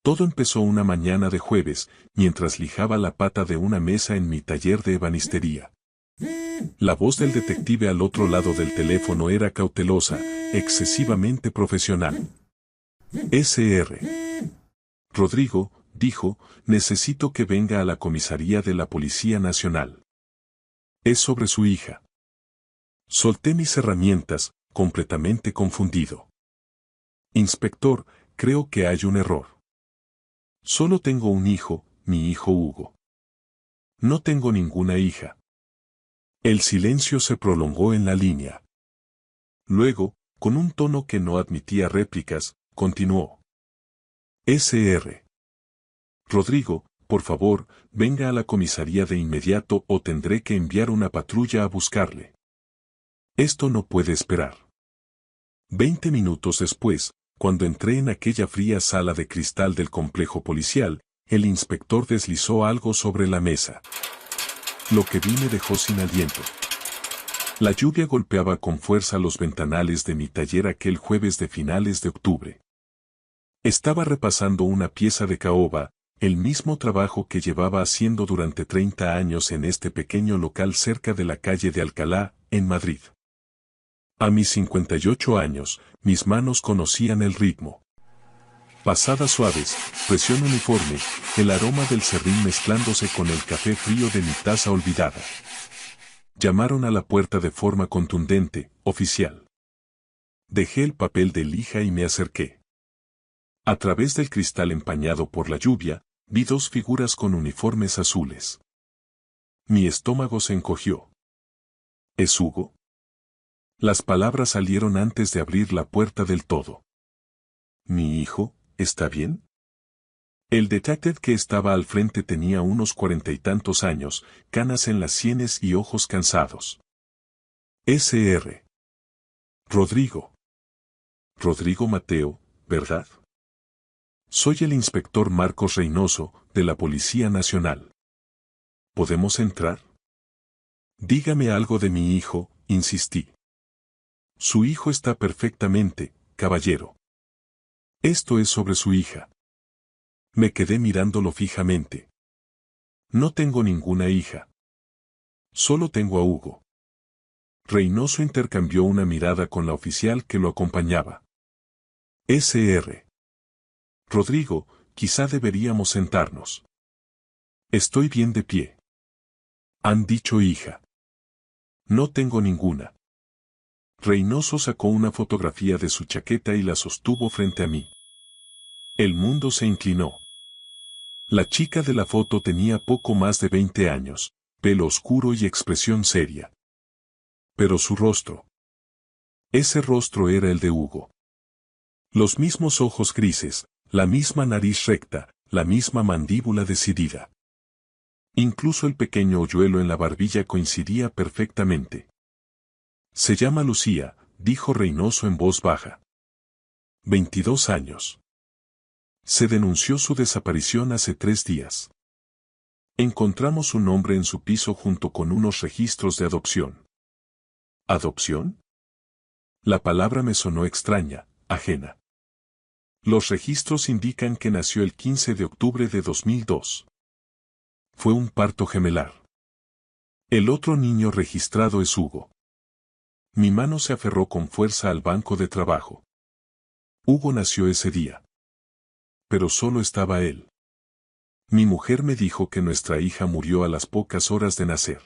Todo empezó una mañana de jueves, mientras lijaba la pata de una mesa en mi taller de ebanistería. La voz del detective al otro lado del teléfono era cautelosa, excesivamente profesional. Sr. Rodrigo, dijo, necesito que venga a la comisaría de la Policía Nacional. Es sobre su hija. Solté mis herramientas, completamente confundido. Inspector, creo que hay un error. Solo tengo un hijo, mi hijo Hugo. No tengo ninguna hija. El silencio se prolongó en la línea. Luego, con un tono que no admitía réplicas, continuó. Sr. Rodrigo, por favor, venga a la comisaría de inmediato o tendré que enviar una patrulla a buscarle. Esto no puede esperar. 20 minutos después, cuando entré en aquella fría sala de cristal del complejo policial, el inspector deslizó algo sobre la mesa. Lo que vi me dejó sin aliento. La lluvia golpeaba con fuerza los ventanales de mi taller aquel jueves de finales de octubre. Estaba repasando una pieza de caoba, el mismo trabajo que llevaba haciendo durante 30 años en este pequeño local cerca de la calle de Alcalá, en Madrid. A mis 58 años, mis manos conocían el ritmo. Pasadas suaves, presión uniforme, el aroma del serrín mezclándose con el café frío de mi taza olvidada. Llamaron a la puerta de forma contundente, oficial. Dejé el papel de lija y me acerqué. A través del cristal empañado por la lluvia, vi dos figuras con uniformes azules. Mi estómago se encogió. ¿Es Hugo? Las palabras salieron antes de abrir la puerta del todo. ¿Mi hijo, está bien? El detective que estaba al frente tenía unos 40 y tantos años, canas en las sienes y ojos cansados. Sr. Rodrigo. Rodrigo Mateo, ¿verdad? Soy el inspector Marcos Reynoso, de la Policía Nacional. ¿Podemos entrar? Dígame algo de mi hijo, insistí. Su hijo está perfectamente, caballero. Esto es sobre su hija. Me quedé mirándolo fijamente. No tengo ninguna hija. Solo tengo a Hugo. Reynoso intercambió una mirada con la oficial que lo acompañaba. Sr. Rodrigo, quizá deberíamos sentarnos. Estoy bien de pie. Han dicho hija. No tengo ninguna. Reynoso sacó una fotografía de su chaqueta y la sostuvo frente a mí. El mundo se inclinó. La chica de la foto tenía poco más de 20 años, pelo oscuro y expresión seria. Pero su rostro. Ese rostro era el de Hugo. Los mismos ojos grises, la misma nariz recta, la misma mandíbula decidida. Incluso el pequeño hoyuelo en la barbilla coincidía perfectamente. Se llama Lucía, dijo Reynoso en voz baja. 22 años. Se denunció su desaparición hace 3 días. Encontramos su nombre en su piso junto con unos registros de adopción. ¿Adopción? La palabra me sonó extraña, ajena. Los registros indican que nació el 15 de octubre de 2002. Fue un parto gemelar. El otro niño registrado es Hugo. Mi mano se aferró con fuerza al banco de trabajo. Hugo nació ese día. Pero solo estaba él. Mi mujer me dijo que nuestra hija murió a las pocas horas de nacer.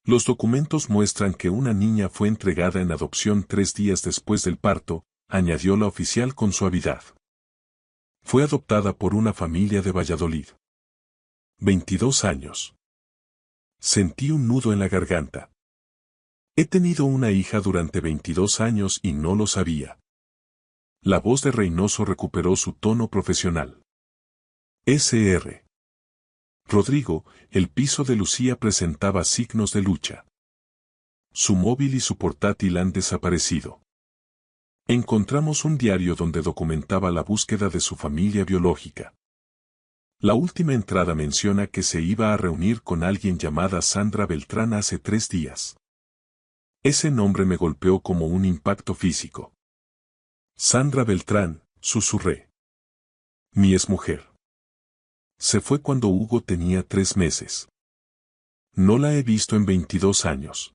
Los documentos muestran que una niña fue entregada en adopción 3 días después del parto, añadió la oficial con suavidad. Fue adoptada por una familia de Valladolid. 22 años. Sentí un nudo en la garganta. He tenido una hija durante 22 años y no lo sabía. La voz de Reynoso recuperó su tono profesional. Sr. Rodrigo, el piso de Lucía presentaba signos de lucha. Su móvil y su portátil han desaparecido. Encontramos un diario donde documentaba la búsqueda de su familia biológica. La última entrada menciona que se iba a reunir con alguien llamada Sandra Beltrán hace 3 días. Ese nombre me golpeó como un impacto físico. Sandra Beltrán, susurré. Mi exmujer. Se fue cuando Hugo tenía 3 meses. No la he visto en 22 años.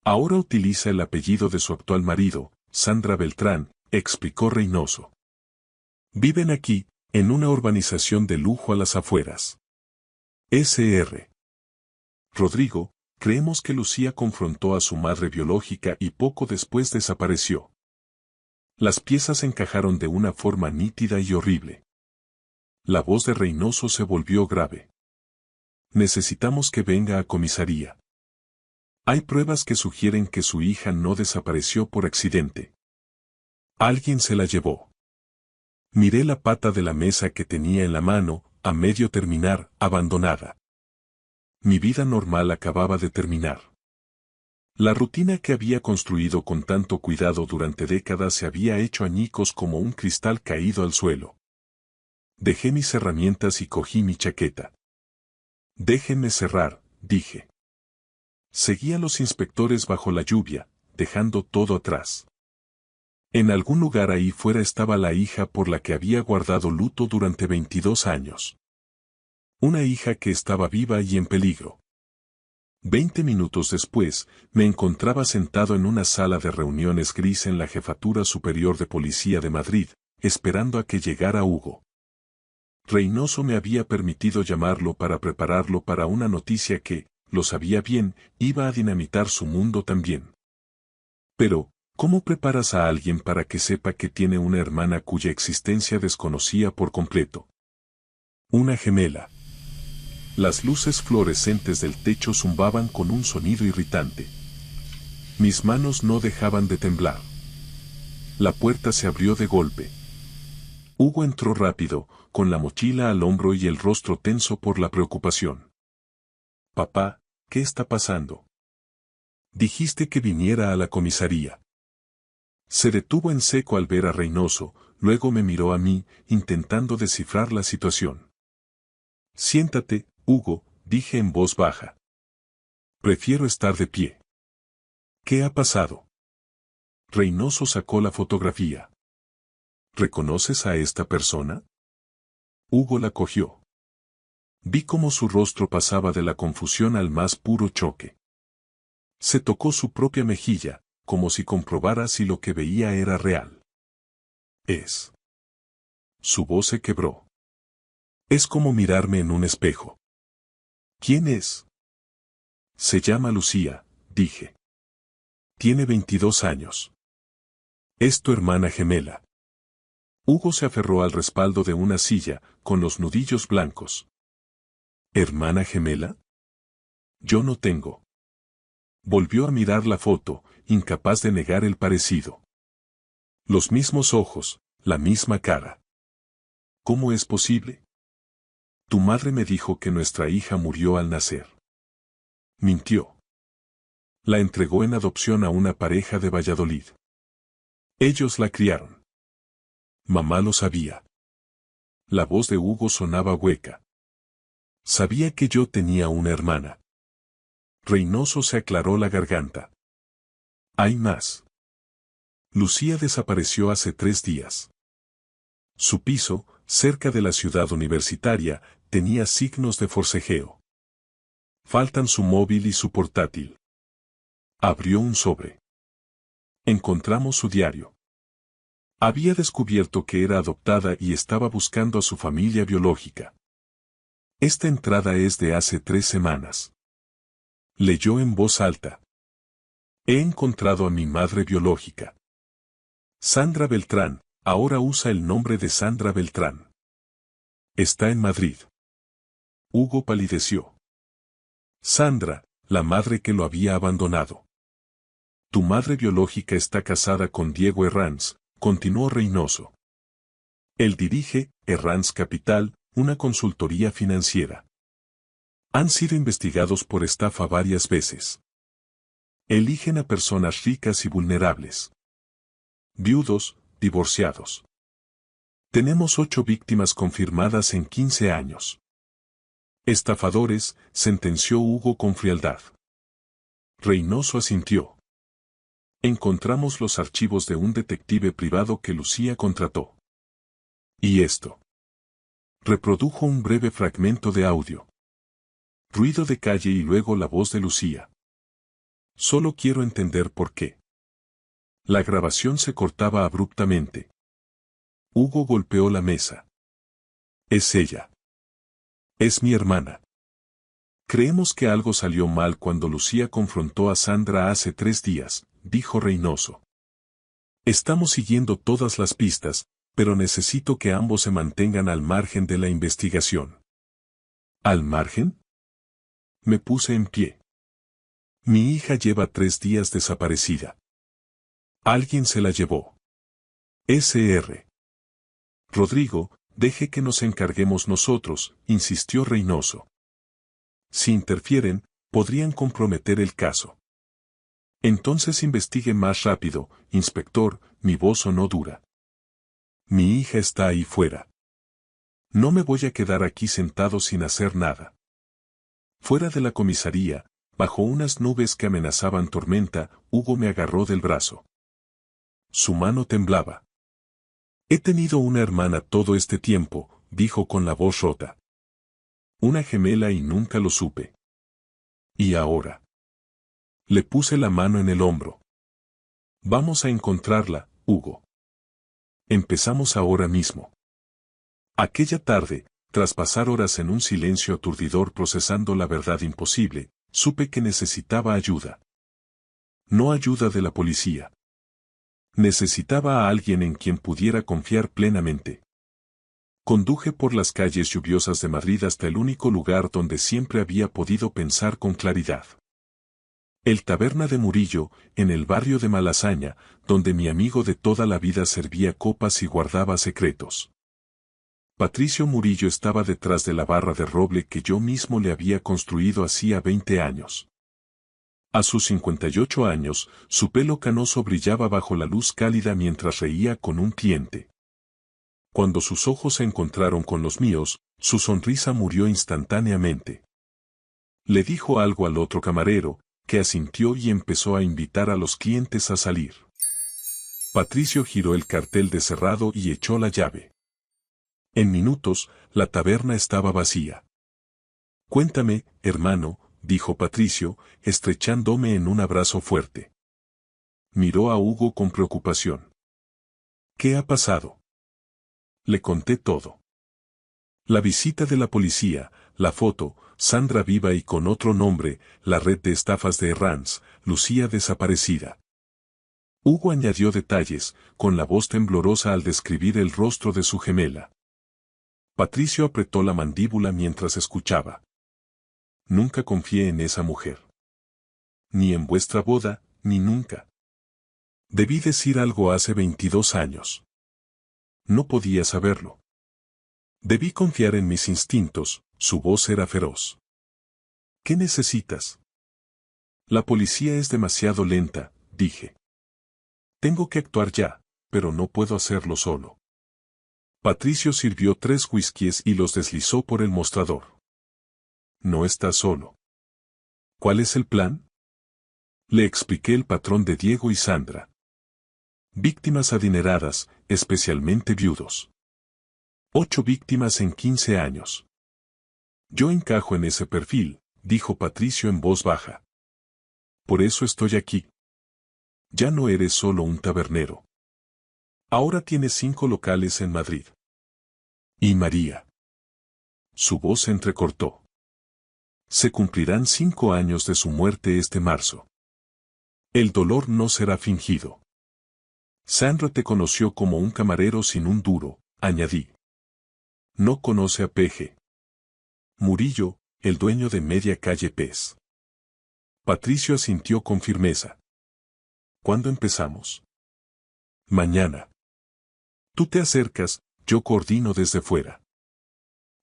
Ahora utiliza el apellido de su actual marido, Sandra Beltrán, explicó Reynoso. Viven aquí, en una urbanización de lujo a las afueras. Sr. Rodrigo, creemos que Lucía confrontó a su madre biológica y poco después desapareció. Las piezas encajaron de una forma nítida y horrible. La voz de Reynoso se volvió grave. Necesitamos que venga a comisaría. Hay pruebas que sugieren que su hija no desapareció por accidente. Alguien se la llevó. Miré la pata de la mesa que tenía en la mano, a medio terminar, abandonada. Mi vida normal acababa de terminar. La rutina que había construido con tanto cuidado durante décadas se había hecho añicos como un cristal caído al suelo. Dejé mis herramientas y cogí mi chaqueta. Déjenme cerrar, dije. Seguí a los inspectores bajo la lluvia, dejando todo atrás. En algún lugar ahí fuera estaba la hija por la que había guardado luto durante 22 años. Una hija que estaba viva y en peligro. 20 minutos después, me encontraba sentado en una sala de reuniones gris en la Jefatura Superior de Policía de Madrid, esperando a que llegara Hugo. Reynoso me había permitido llamarlo para prepararlo para una noticia que, lo sabía bien, iba a dinamitar su mundo también. Pero, ¿cómo preparas a alguien para que sepa que tiene una hermana cuya existencia desconocía por completo? Una gemela. Las luces fluorescentes del techo zumbaban con un sonido irritante. Mis manos no dejaban de temblar. La puerta se abrió de golpe. Hugo entró rápido, con la mochila al hombro y el rostro tenso por la preocupación. Papá, ¿qué está pasando? Dijiste que viniera a la comisaría. Se detuvo en seco al ver a Reynoso, luego me miró a mí, intentando descifrar la situación. Siéntate, Hugo, dije en voz baja. Prefiero estar de pie. ¿Qué ha pasado? Reynoso sacó la fotografía. ¿Reconoces a esta persona? Hugo la cogió. Vi cómo su rostro pasaba de la confusión al más puro choque. Se tocó su propia mejilla, como si comprobara si lo que veía era real. Es. Su voz se quebró. Es como mirarme en un espejo. ¿Quién es? Se llama Lucía, dije. Tiene 22 años. Es tu hermana gemela. Hugo se aferró al respaldo de una silla, con los nudillos blancos. ¿Hermana gemela? Yo no tengo. Volvió a mirar la foto, incapaz de negar el parecido. Los mismos ojos, la misma cara. ¿Cómo es posible? Tu madre me dijo que nuestra hija murió al nacer. Mintió. La entregó en adopción a una pareja de Valladolid. Ellos la criaron. Mamá lo sabía. La voz de Hugo sonaba hueca. Sabía que yo tenía una hermana. Reynoso se aclaró la garganta. Hay más. Lucía desapareció hace 3 días. Su piso, cerca de la ciudad universitaria, tenía signos de forcejeo. Faltan su móvil y su portátil. Abrió un sobre. Encontramos su diario. Había descubierto que era adoptada y estaba buscando a su familia biológica. Esta entrada es de hace 3 semanas. Leyó en voz alta. He encontrado a mi madre biológica. Sandra Beltrán, ahora usa el nombre de Sandra Beltrán. Está en Madrid. Hugo palideció. Sandra, la madre que lo había abandonado. Tu madre biológica está casada con Diego Herranz, continuó Reynoso. Él dirige, Herranz Capital, una consultoría financiera. Han sido investigados por estafa varias veces. Eligen a personas ricas y vulnerables. Viudos, divorciados. Tenemos 8 víctimas confirmadas en 15 años. Estafadores, sentenció Hugo con frialdad. Reynoso asintió. Encontramos los archivos de un detective privado que Lucía contrató. ¿Y esto? Reprodujo un breve fragmento de audio. Ruido de calle y luego la voz de Lucía. Solo quiero entender por qué. La grabación se cortaba abruptamente. Hugo golpeó la mesa. Es ella. Es mi hermana. Creemos que algo salió mal cuando Lucía confrontó a Sandra hace 3 días, dijo Reynoso. Estamos siguiendo todas las pistas, pero necesito que ambos se mantengan al margen de la investigación. ¿Al margen? Me puse en pie. Mi hija lleva 3 días desaparecida. Alguien se la llevó. Sr. Rodrigo, deje que nos encarguemos nosotros, insistió Reynoso. Si interfieren, podrían comprometer el caso. Entonces investigue más rápido, inspector, mi voz sonó dura. Mi hija está ahí fuera. No me voy a quedar aquí sentado sin hacer nada. Fuera de la comisaría, bajo unas nubes que amenazaban tormenta, Hugo me agarró del brazo. Su mano temblaba. He tenido una hermana todo este tiempo, dijo con la voz rota. Una gemela y nunca lo supe. ¿Y ahora? Le puse la mano en el hombro. Vamos a encontrarla, Hugo. Empezamos ahora mismo. Aquella tarde, tras pasar horas en un silencio aturdidor procesando la verdad imposible, supe que necesitaba ayuda. No ayuda de la policía. Necesitaba a alguien en quien pudiera confiar plenamente. Conduje por las calles lluviosas de Madrid hasta el único lugar donde siempre había podido pensar con claridad. El Taberna de Murillo, en el barrio de Malasaña, donde mi amigo de toda la vida servía copas y guardaba secretos. Patricio Murillo estaba detrás de la barra de roble que yo mismo le había construido hacía 20 años. A sus 58 años, su pelo canoso brillaba bajo la luz cálida mientras reía con un cliente. Cuando sus ojos se encontraron con los míos, su sonrisa murió instantáneamente. Le dijo algo al otro camarero, que asintió y empezó a invitar a los clientes a salir. Patricio giró el cartel de cerrado y echó la llave. En minutos, la taberna estaba vacía. Cuéntame, hermano, dijo Patricio, estrechándome en un abrazo fuerte. Miró a Hugo con preocupación. ¿Qué ha pasado? Le conté todo. La visita de la policía, la foto, Sandra viva y con otro nombre, la red de estafas de Herranz, Lucía desaparecida. Hugo añadió detalles, con la voz temblorosa al describir el rostro de su gemela. Patricio apretó la mandíbula mientras escuchaba. Nunca confié en esa mujer. Ni en vuestra boda, ni nunca. Debí decir algo hace 22 años. No podía saberlo. Debí confiar en mis instintos, su voz era feroz. ¿Qué necesitas? La policía es demasiado lenta, dije. Tengo que actuar ya, pero no puedo hacerlo solo. Patricio sirvió 3 whiskies y los deslizó por el mostrador. No estás solo. ¿Cuál es el plan? Le expliqué el patrón de Diego y Sandra. Víctimas adineradas, especialmente viudos. 8 víctimas en 15 años. Yo encajo en ese perfil, dijo Patricio en voz baja. Por eso estoy aquí. Ya no eres solo un tabernero. Ahora tienes 5 locales en Madrid. ¿Y María? Su voz se entrecortó. Se cumplirán 5 años de su muerte este marzo. El dolor no será fingido. Sandra te conoció como un camarero sin un duro, añadí. No conoce a Peje. Murillo, el dueño de media calle Pez. Patricio asintió con firmeza. ¿Cuándo empezamos? Mañana. Tú te acercas, yo coordino desde fuera.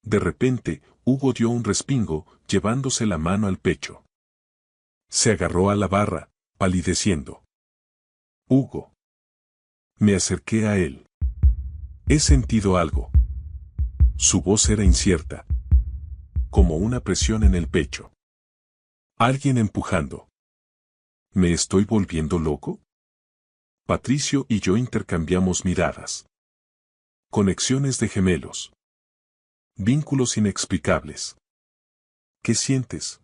De repente, Hugo dio un respingo, llevándose la mano al pecho. Se agarró a la barra, palideciendo. Hugo. Me acerqué a él. He sentido algo. Su voz era incierta. Como una presión en el pecho. Alguien empujando. ¿Me estoy volviendo loco? Patricio y yo intercambiamos miradas. Conexiones de gemelos. Vínculos inexplicables. ¿Qué sientes?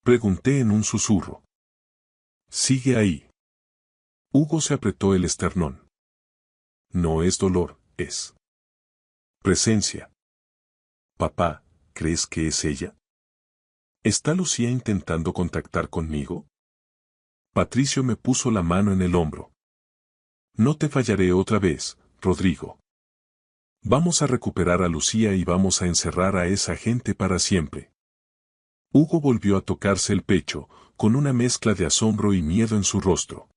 Pregunté en un susurro. Sigue ahí. Hugo se apretó el esternón. No es dolor, es presencia. Papá, ¿crees que es ella? ¿Está Lucía intentando contactar conmigo? Patricio me puso la mano en el hombro. No te fallaré otra vez, Rodrigo. Vamos a recuperar a Lucía y vamos a encerrar a esa gente para siempre. Hugo volvió a tocarse el pecho, con una mezcla de asombro y miedo en su rostro.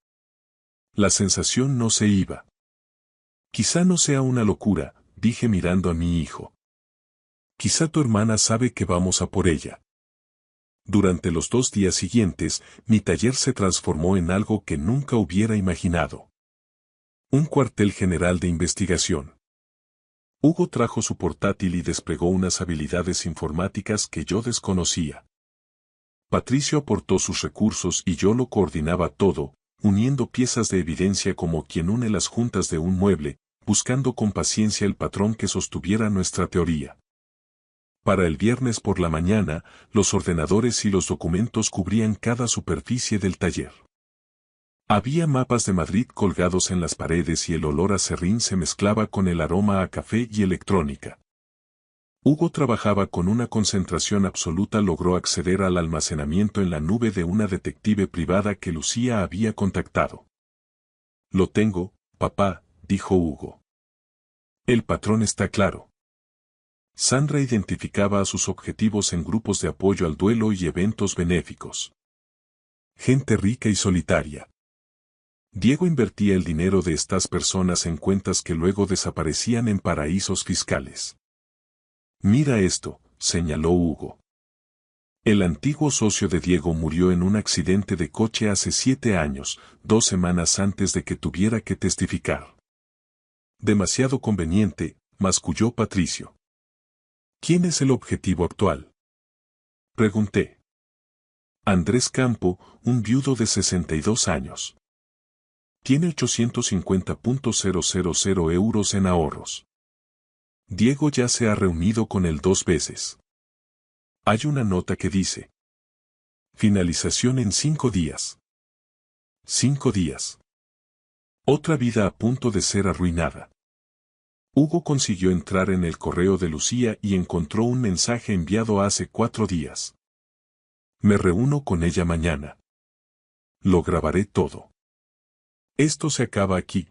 La sensación no se iba. Quizá no sea una locura, dije mirando a mi hijo. Quizá tu hermana sabe que vamos a por ella. Durante los 2 días siguientes, mi taller se transformó en algo que nunca hubiera imaginado. Un cuartel general de investigación. Hugo trajo su portátil y desplegó unas habilidades informáticas que yo desconocía. Patricio aportó sus recursos y yo lo coordinaba todo, uniendo piezas de evidencia como quien une las juntas de un mueble, buscando con paciencia el patrón que sostuviera nuestra teoría. Para el viernes por la mañana, los ordenadores y los documentos cubrían cada superficie del taller. Había mapas de Madrid colgados en las paredes y el olor a serrín se mezclaba con el aroma a café y electrónica. Hugo trabajaba con una concentración absoluta, logró acceder al almacenamiento en la nube de una detective privada que Lucía había contactado. Lo tengo, papá, dijo Hugo. El patrón está claro. Sandra identificaba a sus objetivos en grupos de apoyo al duelo y eventos benéficos. Gente rica y solitaria. Diego invertía el dinero de estas personas en cuentas que luego desaparecían en paraísos fiscales. Mira esto, señaló Hugo. El antiguo socio de Diego murió en un accidente de coche hace 7 años, 2 semanas antes de que tuviera que testificar. Demasiado conveniente, masculló Patricio. ¿Quién es el objetivo actual? Pregunté. Andrés Campo, un viudo de 62 años. Tiene 850.000 euros en ahorros. Diego ya se ha reunido con él 2 veces. Hay una nota que dice: finalización en 5 días. 5 días. Otra vida a punto de ser arruinada. Hugo consiguió entrar en el correo de Lucía y encontró un mensaje enviado hace 4 días. Me reúno con ella mañana. Lo grabaré todo. Esto se acaba aquí.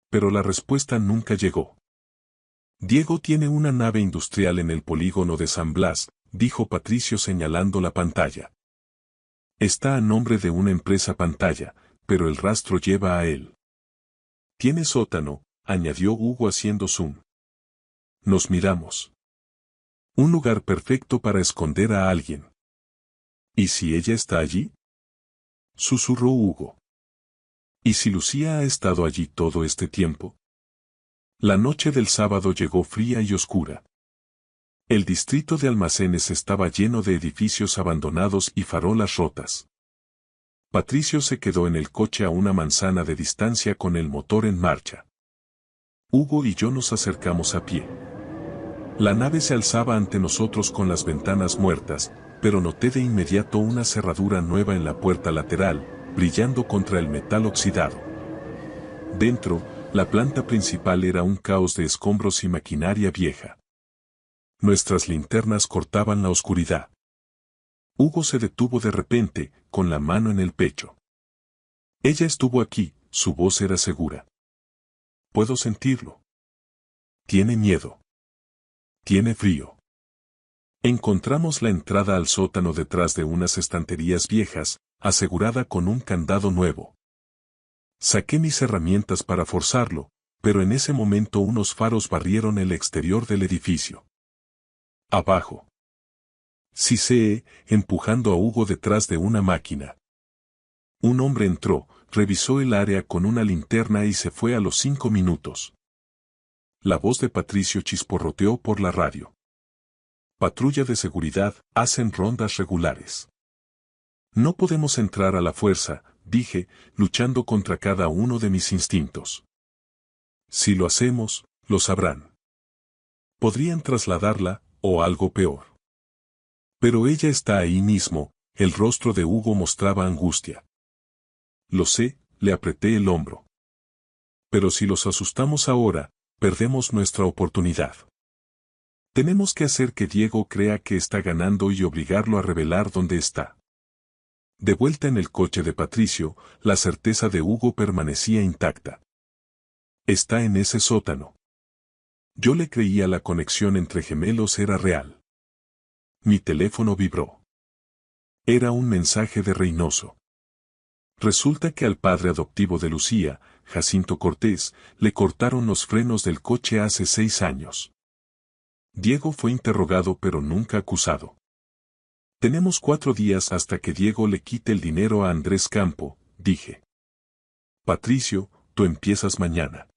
Pero la respuesta nunca llegó. Diego tiene una nave industrial en el polígono de San Blas, dijo Patricio señalando la pantalla. Está a nombre de una empresa pantalla, pero el rastro lleva a él. Tiene sótano, añadió Hugo haciendo zoom. Nos miramos. Un lugar perfecto para esconder a alguien. ¿Y si ella está allí? Susurró Hugo. ¿Y si Lucía ha estado allí todo este tiempo? La noche del sábado llegó fría y oscura. El distrito de almacenes estaba lleno de edificios abandonados y farolas rotas. Patricio se quedó en el coche a una manzana de distancia con el motor en marcha. Hugo y yo nos acercamos a pie. La nave se alzaba ante nosotros con las ventanas muertas, pero noté de inmediato una cerradura nueva en la puerta lateral, brillando contra el metal oxidado. Dentro, la planta principal era un caos de escombros y maquinaria vieja. Nuestras linternas cortaban la oscuridad. Hugo se detuvo de repente, con la mano en el pecho. Ella estuvo aquí, su voz era segura. Puedo sentirlo. Tiene miedo. Tiene frío. Encontramos la entrada al sótano detrás de unas estanterías viejas, asegurada con un candado nuevo. Saqué mis herramientas para forzarlo, pero en ese momento unos faros barrieron el exterior del edificio. Abajo. Sisé, empujando a Hugo detrás de una máquina. Un hombre entró, revisó el área con una linterna y se fue a los 5 minutos. La voz de Patricio chisporroteó por la radio. Patrulla de seguridad, hacen rondas regulares. No podemos entrar a la fuerza, dije, luchando contra cada uno de mis instintos. Si lo hacemos, lo sabrán. Podrían trasladarla, o algo peor. Pero ella está ahí mismo, el rostro de Hugo mostraba angustia. Lo sé, le apreté el hombro. Pero si los asustamos ahora, perdemos nuestra oportunidad. Tenemos que hacer que Diego crea que está ganando y obligarlo a revelar dónde está. De vuelta en el coche de Patricio, la certeza de Hugo permanecía intacta. Está en ese sótano. Yo le creía la conexión entre gemelos era real. Mi teléfono vibró. Era un mensaje de Reynoso. Resulta que al padre adoptivo de Lucía, Jacinto Cortés, le cortaron los frenos del coche hace 6 años. Diego fue interrogado pero nunca acusado. Tenemos 4 días hasta que Diego le quite el dinero a Andrés Campo, dije. Patricio, tú empiezas mañana.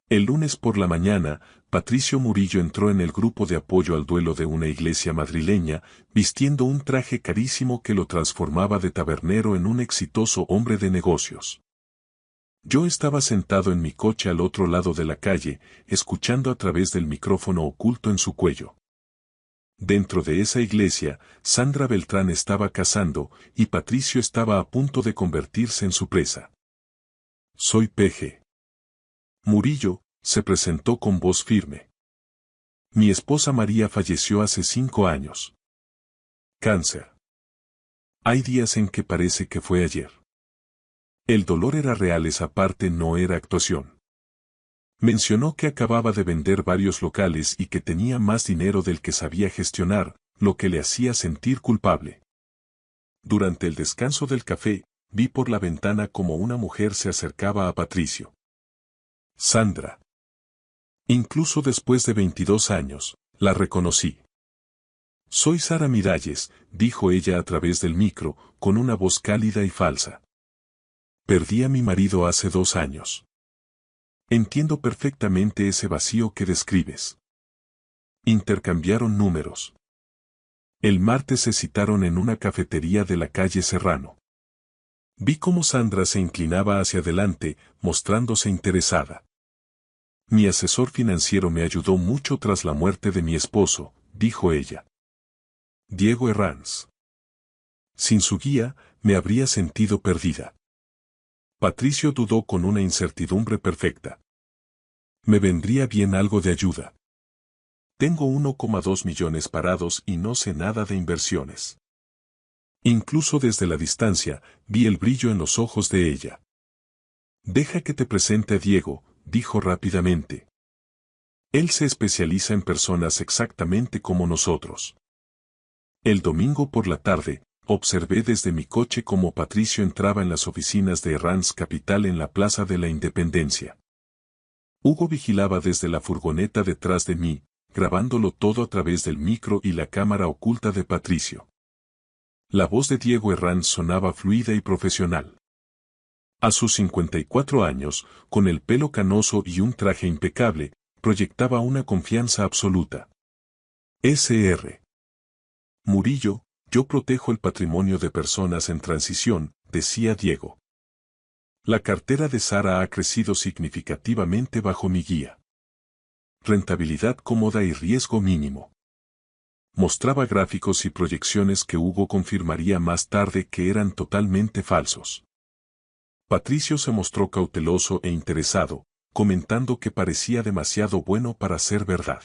El lunes por la mañana, Patricio Murillo entró en el grupo de apoyo al duelo de una iglesia madrileña, vistiendo un traje carísimo que lo transformaba de tabernero en un exitoso hombre de negocios. Yo estaba sentado en mi coche al otro lado de la calle, escuchando a través del micrófono oculto en su cuello. Dentro de esa iglesia, Sandra Beltrán estaba cazando, y Patricio estaba a punto de convertirse en su presa. Soy P.G. Murillo, se presentó con voz firme. Mi esposa María falleció hace 5 años. Cáncer. Hay días en que parece que fue ayer. El dolor era real, esa parte no era actuación. Mencionó que acababa de vender varios locales y que tenía más dinero del que sabía gestionar, lo que le hacía sentir culpable. Durante el descanso del café, vi por la ventana como una mujer se acercaba a Patricio. Sandra. Incluso después de 22 años, la reconocí. Soy Sara Miralles, dijo ella a través del micro, con una voz cálida y falsa. Perdí a mi marido hace 2 años. Entiendo perfectamente ese vacío que describes. Intercambiaron números. El martes se citaron en una cafetería de la calle Serrano. Vi cómo Sandra se inclinaba hacia adelante, mostrándose interesada. Mi asesor financiero me ayudó mucho tras la muerte de mi esposo, dijo ella. Diego Herranz. Sin su guía, me habría sentido perdida. Patricio dudó con una incertidumbre perfecta. Me vendría bien algo de ayuda. Tengo 1,2 millones parados y no sé nada de inversiones. Incluso desde la distancia, vi el brillo en los ojos de ella. Deja que te presente a Diego, dijo rápidamente. Él se especializa en personas exactamente como nosotros. El domingo por la tarde, observé desde mi coche cómo Patricio entraba en las oficinas de Herranz Capital en la Plaza de la Independencia. Hugo vigilaba desde la furgoneta detrás de mí, grabándolo todo a través del micro y la cámara oculta de Patricio. La voz de Diego Herranz sonaba fluida y profesional. A sus 54 años, con el pelo canoso y un traje impecable, proyectaba una confianza absoluta. Sr. Murillo, yo protejo el patrimonio de personas en transición, decía Diego. La cartera de Sara ha crecido significativamente bajo mi guía. Rentabilidad cómoda y riesgo mínimo. Mostraba gráficos y proyecciones que Hugo confirmaría más tarde que eran totalmente falsos. Patricio se mostró cauteloso e interesado, comentando que parecía demasiado bueno para ser verdad.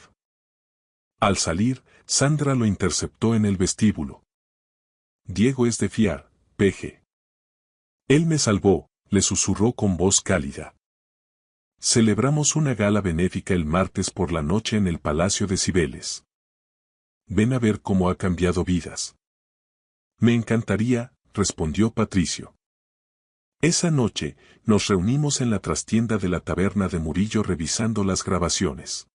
Al salir, Sandra lo interceptó en el vestíbulo. Diego es de fiar, P.G. Él me salvó, le susurró con voz cálida. Celebramos una gala benéfica el martes por la noche en el Palacio de Cibeles. Ven a ver cómo ha cambiado vidas. Me encantaría, respondió Patricio. Esa noche, nos reunimos en la trastienda de la taberna de Murillo revisando las grabaciones.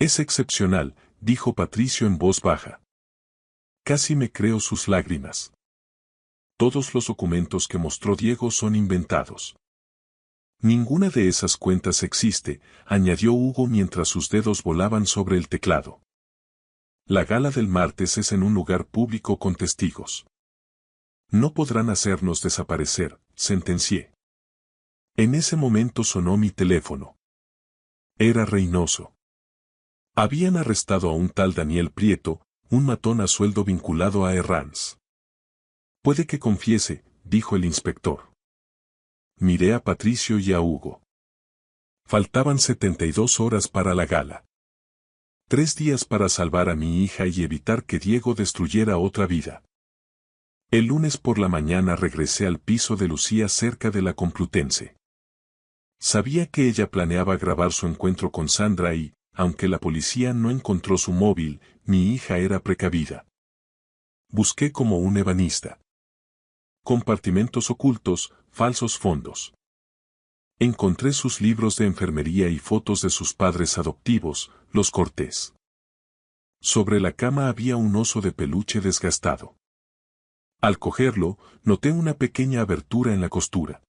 Es excepcional, dijo Patricio en voz baja. Casi me creo sus lágrimas. Todos los documentos que mostró Diego son inventados. Ninguna de esas cuentas existe, añadió Hugo mientras sus dedos volaban sobre el teclado. La gala del martes es en un lugar público con testigos. No podrán hacernos desaparecer, sentencié. En ese momento sonó mi teléfono. Era Reynoso. Habían arrestado a un tal Daniel Prieto, un matón a sueldo vinculado a Herranz. Puede que confiese, dijo el inspector. Miré a Patricio y a Hugo. Faltaban 72 horas para la gala. 3 días para salvar a mi hija y evitar que Diego destruyera otra vida. El lunes por la mañana regresé al piso de Lucía cerca de la Complutense. Sabía que ella planeaba grabar su encuentro con Sandra y, aunque la policía no encontró su móvil, mi hija era precavida. Busqué como un ebanista. Compartimentos ocultos, falsos fondos. Encontré sus libros de enfermería y fotos de sus padres adoptivos, los Cortés. Sobre la cama había un oso de peluche desgastado. Al cogerlo, noté una pequeña abertura en la costura.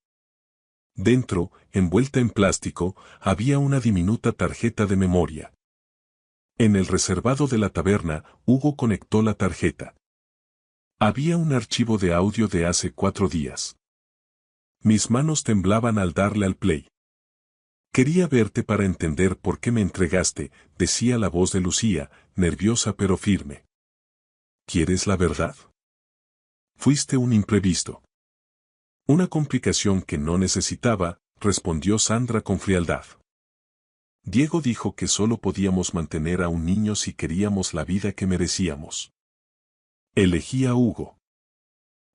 Dentro, envuelta en plástico, había una diminuta tarjeta de memoria. En el reservado de la taberna, Hugo conectó la tarjeta. Había un archivo de audio de hace 4 días. Mis manos temblaban al darle al play. Quería verte para entender por qué me entregaste, decía la voz de Lucía, nerviosa pero firme. ¿Quieres la verdad? Fuiste un imprevisto. Una complicación que no necesitaba, respondió Sandra con frialdad. Diego dijo que solo podíamos mantener a un niño si queríamos la vida que merecíamos. Elegí a Hugo.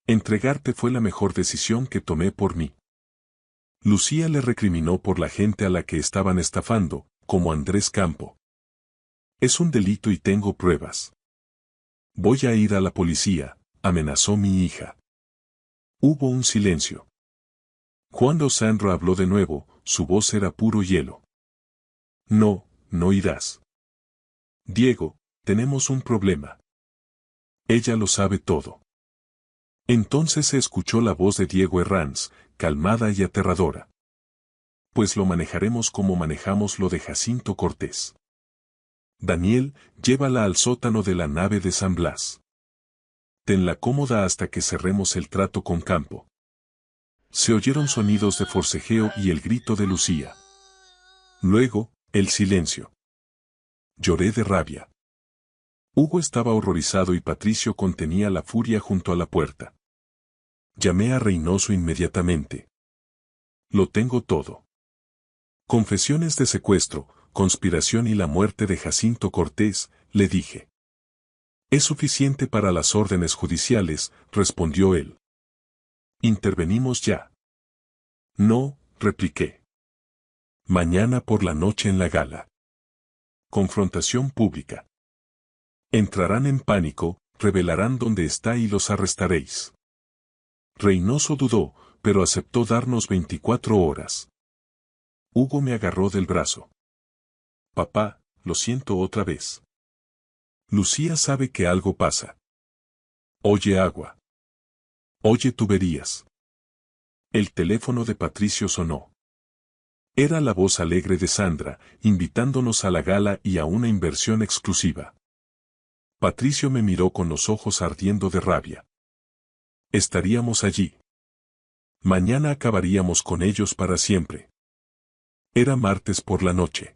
Entregarte fue la mejor decisión que tomé por mí. Lucía le recriminó por la gente a la que estaban estafando, como Andrés Campo. Es un delito y tengo pruebas. Voy a ir a la policía, amenazó mi hija. Hubo un silencio. Cuando Sandra habló de nuevo, su voz era puro hielo. No, no irás. Diego, tenemos un problema. Ella lo sabe todo. Entonces se escuchó la voz de Diego Herranz, calmada y aterradora. Pues lo manejaremos como manejamos lo de Jacinto Cortés. Daniel, llévala al sótano de la nave de San Blas. Tenla cómoda hasta que cerremos el trato con Campo. Se oyeron sonidos de forcejeo y el grito de Lucía. Luego, el silencio. Lloré de rabia. Hugo estaba horrorizado y Patricio contenía la furia junto a la puerta. Llamé a Reynoso inmediatamente. Lo tengo todo. Confesiones de secuestro, conspiración y la muerte de Jacinto Cortés, le dije. Es suficiente para las órdenes judiciales, respondió él. Intervenimos ya. No, repliqué. Mañana por la noche en la gala. Confrontación pública. Entrarán en pánico, revelarán dónde está y los arrestaréis. Reynoso dudó, pero aceptó darnos 24 horas. Hugo me agarró del brazo. Papá, lo siento otra vez. Lucía sabe que algo pasa. Oye agua. Oye tuberías. El teléfono de Patricio sonó. Era la voz alegre de Sandra, invitándonos a la gala y a una inversión exclusiva. Patricio me miró con los ojos ardiendo de rabia. Estaríamos allí. Mañana acabaríamos con ellos para siempre. Era martes por la noche.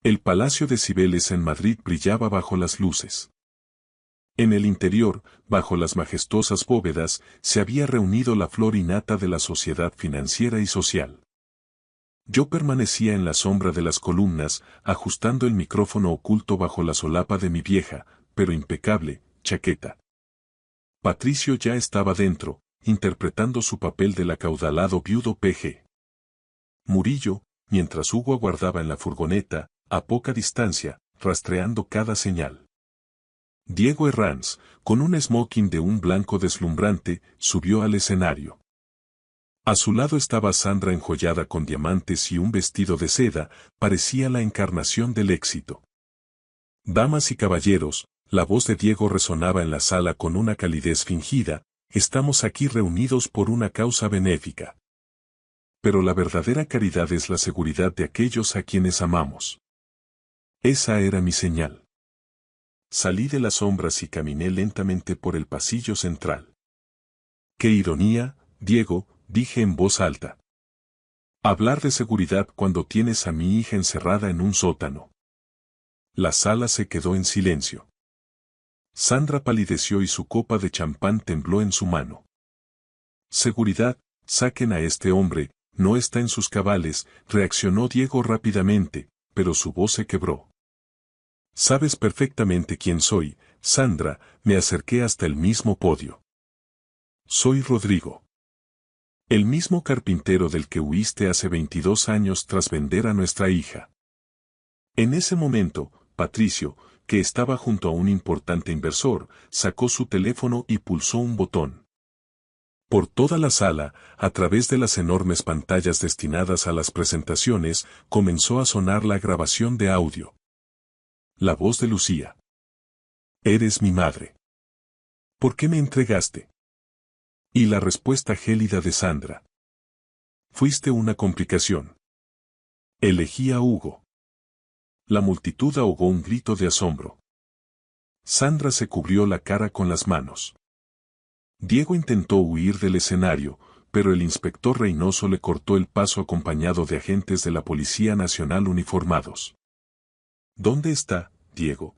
El Palacio de Cibeles en Madrid brillaba bajo las luces. En el interior, bajo las majestuosas bóvedas, se había reunido la flor y nata de la sociedad financiera y social. Yo permanecía en la sombra de las columnas, ajustando el micrófono oculto bajo la solapa de mi vieja, pero impecable, chaqueta. Patricio ya estaba dentro, interpretando su papel del acaudalado viudo P.G. Murillo, mientras Hugo aguardaba en la furgoneta, a poca distancia, rastreando cada señal. Diego Herranz, con un smoking de un blanco deslumbrante, subió al escenario. A su lado estaba Sandra enjollada con diamantes y un vestido de seda, parecía la encarnación del éxito. Damas y caballeros, la voz de Diego resonaba en la sala con una calidez fingida, estamos aquí reunidos por una causa benéfica. Pero la verdadera caridad es la seguridad de aquellos a quienes amamos. Esa era mi señal. Salí de las sombras y caminé lentamente por el pasillo central. ¡Qué ironía, Diego!, dije en voz alta. Hablar de seguridad cuando tienes a mi hija encerrada en un sótano. La sala se quedó en silencio. Sandra palideció y su copa de champán tembló en su mano. Seguridad, saquen a este hombre, no está en sus cabales, reaccionó Diego rápidamente, pero su voz se quebró. Sabes perfectamente quién soy, Sandra, me acerqué hasta el mismo podio. Soy Rodrigo. El mismo carpintero del que huiste hace 22 años tras vender a nuestra hija. En ese momento, Patricio, que estaba junto a un importante inversor, sacó su teléfono y pulsó un botón. Por toda la sala, a través de las enormes pantallas destinadas a las presentaciones, comenzó a sonar la grabación de audio. La voz de Lucía. Eres mi madre. ¿Por qué me entregaste? Y la respuesta gélida de Sandra. Fuiste una complicación. Elegí a Hugo. La multitud ahogó un grito de asombro. Sandra se cubrió la cara con las manos. Diego intentó huir del escenario, pero el inspector Reynoso le cortó el paso acompañado de agentes de la Policía Nacional uniformados. ¿Dónde está, Diego?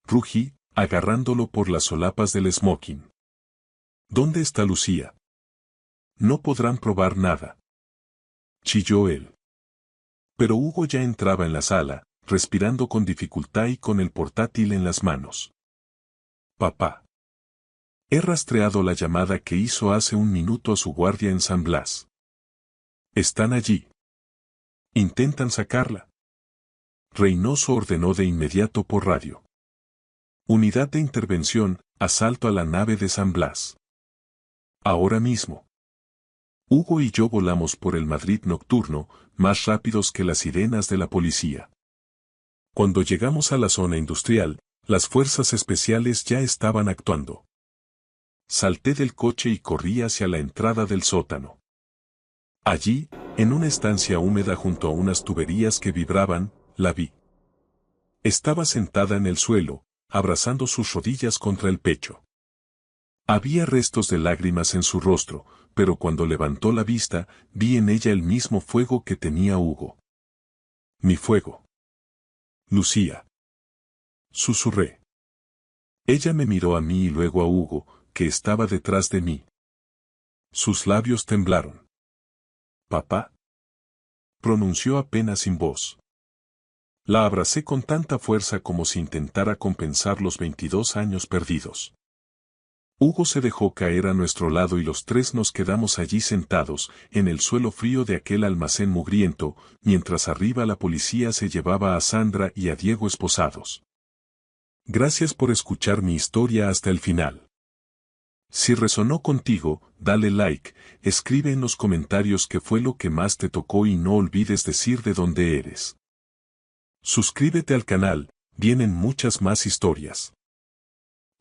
Rugí, agarrándolo por las solapas del smoking. ¿Dónde está Lucía? No podrán probar nada. Chilló él. Pero Hugo ya entraba en la sala, respirando con dificultad y con el portátil en las manos. Papá. He rastreado la llamada que hizo hace un minuto a su guardia en San Blas. Están allí. Intentan sacarla. Reynoso ordenó de inmediato por radio. Unidad de intervención, asalto a la nave de San Blas. Ahora mismo. Hugo y yo volamos por el Madrid nocturno, más rápidos que las sirenas de la policía. Cuando llegamos a la zona industrial, las fuerzas especiales ya estaban actuando. Salté del coche y corrí hacia la entrada del sótano. Allí, en una estancia húmeda junto a unas tuberías que vibraban, la vi. Estaba sentada en el suelo, abrazando sus rodillas contra el pecho. Había restos de lágrimas en su rostro, pero cuando levantó la vista, vi en ella el mismo fuego que tenía Hugo. Mi fuego. Lucía. Susurré. Ella me miró a mí y luego a Hugo, que estaba detrás de mí. Sus labios temblaron. Papá. Pronunció apenas sin voz. La abracé con tanta fuerza como si intentara compensar los 22 años perdidos. Hugo se dejó caer a nuestro lado y los tres nos quedamos allí sentados, en el suelo frío de aquel almacén mugriento, mientras arriba la policía se llevaba a Sandra y a Diego esposados. Gracias por escuchar mi historia hasta el final. Si resonó contigo, dale like, escribe en los comentarios qué fue lo que más te tocó y no olvides decir de dónde eres. Suscríbete al canal, vienen muchas más historias.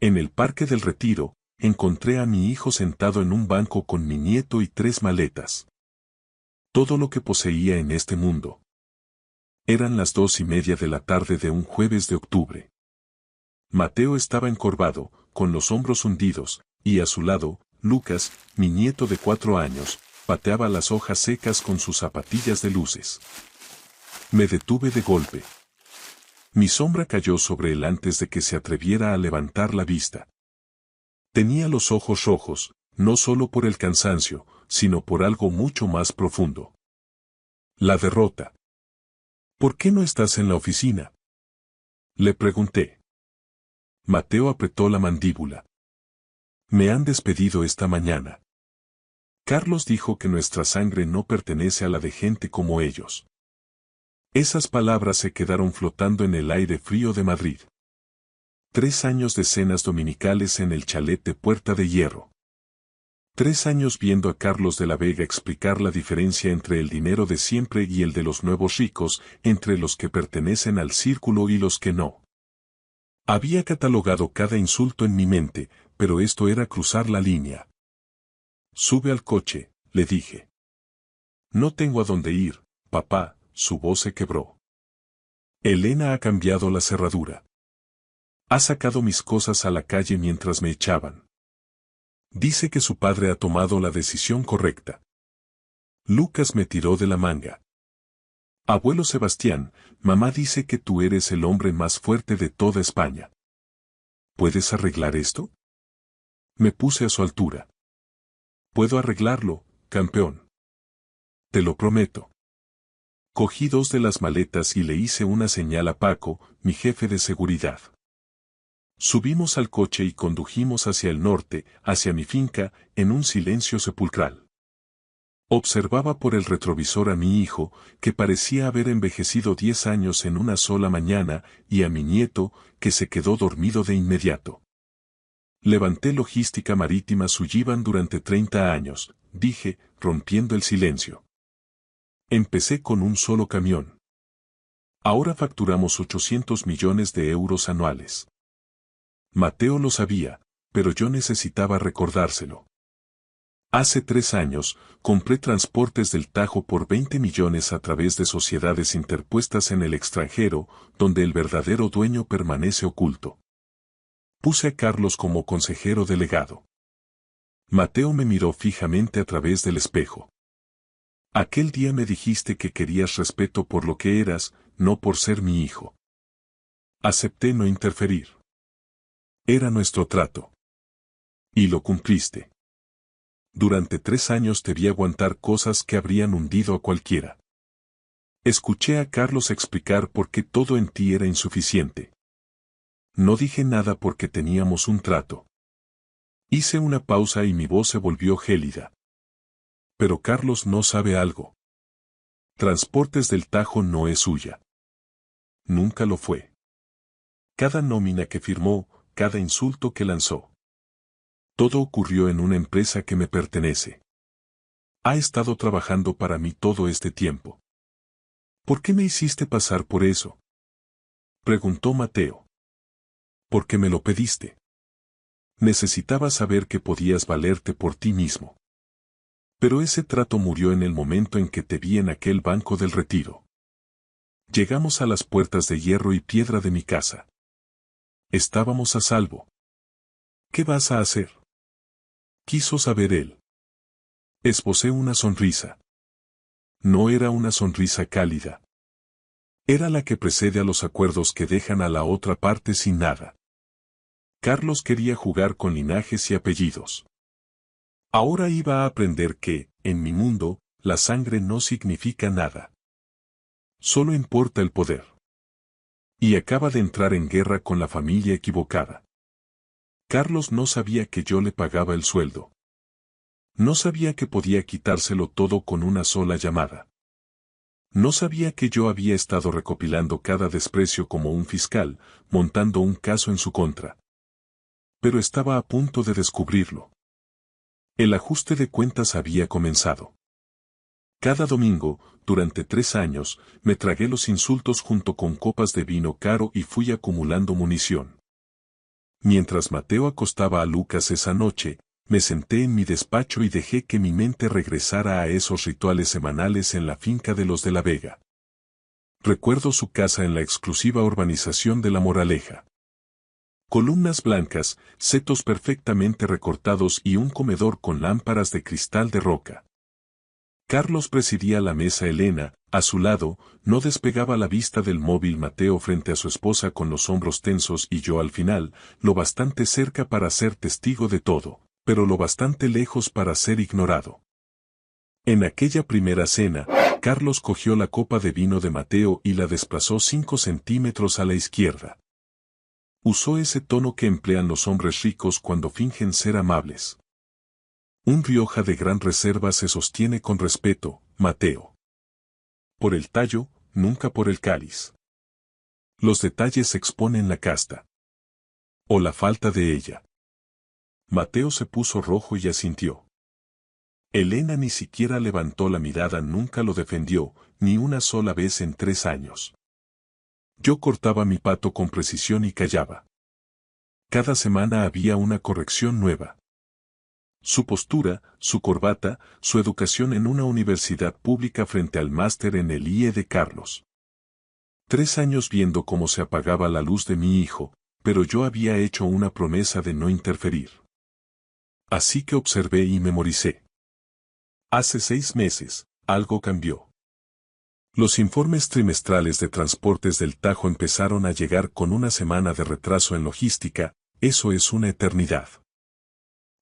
En el Parque del Retiro, encontré a mi hijo sentado en un banco con mi nieto y 3 maletas. Todo lo que poseía en este mundo. Eran las 2:30 de la tarde de un jueves de octubre. Mateo estaba encorvado, con los hombros hundidos, y a su lado, Lucas, mi nieto de 4 años, pateaba las hojas secas con sus zapatillas de luces. Me detuve de golpe. Mi sombra cayó sobre él antes de que se atreviera a levantar la vista. Tenía los ojos rojos, no solo por el cansancio, sino por algo mucho más profundo. La derrota. ¿Por qué no estás en la oficina? Le pregunté. Mateo apretó la mandíbula. Me han despedido esta mañana. Carlos dijo que nuestra sangre no pertenece a la de gente como ellos. Esas palabras se quedaron flotando en el aire frío de Madrid. 3 años de cenas dominicales en el chalet de Puerta de Hierro. 3 años viendo a Carlos de la Vega explicar la diferencia entre el dinero de siempre y el de los nuevos ricos, entre los que pertenecen al círculo y los que no. Había catalogado cada insulto en mi mente, pero esto era cruzar la línea. Sube al coche, le dije. No tengo a dónde ir, papá, su voz se quebró. Elena ha cambiado la cerradura. Ha sacado mis cosas a la calle mientras me echaban. Dice que su padre ha tomado la decisión correcta. Lucas me tiró de la manga. Abuelo Sebastián, mamá dice que tú eres el hombre más fuerte de toda España. ¿Puedes arreglar esto? Me puse a su altura. Puedo arreglarlo, campeón. Te lo prometo. Cogí 2 de las maletas y le hice una señal a Paco, mi jefe de seguridad. Subimos al coche y condujimos hacia el norte, hacia mi finca, en un silencio sepulcral. Observaba por el retrovisor a mi hijo, que parecía haber envejecido 10 años en una sola mañana, y a mi nieto, que se quedó dormido de inmediato. Levanté Logística Marítima Sullivan durante 30 años, dije, rompiendo el silencio. Empecé con un solo camión. Ahora facturamos 800 millones de euros anuales. Mateo lo sabía, pero yo necesitaba recordárselo. Hace 3 años, compré Transportes del Tajo por 20 millones a través de sociedades interpuestas en el extranjero, donde el verdadero dueño permanece oculto. Puse a Carlos como consejero delegado. Mateo me miró fijamente a través del espejo. Aquel día me dijiste que querías respeto por lo que eras, no por ser mi hijo. Acepté no interferir. Era nuestro trato. Y lo cumpliste. Durante 3 años te vi aguantar cosas que habrían hundido a cualquiera. Escuché a Carlos explicar por qué todo en ti era insuficiente. No dije nada porque teníamos un trato. Hice una pausa y mi voz se volvió gélida. Pero Carlos no sabe algo. Transportes del Tajo no es suya. Nunca lo fue. Cada nómina que firmó, cada insulto que lanzó. Todo ocurrió en una empresa que me pertenece. Ha estado trabajando para mí todo este tiempo. ¿Por qué me hiciste pasar por eso? Preguntó Mateo. Porque me lo pediste. Necesitaba saber que podías valerte por ti mismo. Pero ese trato murió en el momento en que te vi en aquel banco del retiro. Llegamos a las puertas de hierro y piedra de mi casa. Estábamos a salvo. ¿Qué vas a hacer? Quiso saber él. Esbocé una sonrisa. No era una sonrisa cálida. Era la que precede a los acuerdos que dejan a la otra parte sin nada. Carlos quería jugar con linajes y apellidos. Ahora iba a aprender que, en mi mundo, la sangre no significa nada. Solo importa el poder. Y acaba de entrar en guerra con la familia equivocada. Carlos no sabía que yo le pagaba el sueldo. No sabía que podía quitárselo todo con una sola llamada. No sabía que yo había estado recopilando cada desprecio como un fiscal, montando un caso en su contra. Pero estaba a punto de descubrirlo. El ajuste de cuentas había comenzado. Cada domingo, durante 3 años, me tragué los insultos junto con copas de vino caro y fui acumulando munición. Mientras Mateo acostaba a Lucas esa noche, me senté en mi despacho y dejé que mi mente regresara a esos rituales semanales en la finca de los de la Vega. Recuerdo su casa en la exclusiva urbanización de La Moraleja. Columnas blancas, setos perfectamente recortados y un comedor con lámparas de cristal de roca. Carlos presidía la mesa. Elena, a su lado, no despegaba la vista del móvil. Mateo frente a su esposa con los hombros tensos y yo al final, lo bastante cerca para ser testigo de todo, pero lo bastante lejos para ser ignorado. En aquella primera cena, Carlos cogió la copa de vino de Mateo y la desplazó 5 centímetros a la izquierda. Usó ese tono que emplean los hombres ricos cuando fingen ser amables. Un Rioja de gran reserva se sostiene con respeto, Mateo. Por el tallo, nunca por el cáliz. Los detalles exponen la casta. O la falta de ella. Mateo se puso rojo y asintió. Elena ni siquiera levantó la mirada, nunca lo defendió, ni una sola vez en 3 años. Yo cortaba mi pato con precisión y callaba. Cada semana había una corrección nueva. Su postura, su corbata, su educación en una universidad pública frente al máster en el IE de Carlos. 3 años viendo cómo se apagaba la luz de mi hijo, pero yo había hecho una promesa de no interferir. Así que observé y memoricé. Hace 6 meses, algo cambió. Los informes trimestrales de Transportes del Tajo empezaron a llegar con una semana de retraso en logística, eso es una eternidad.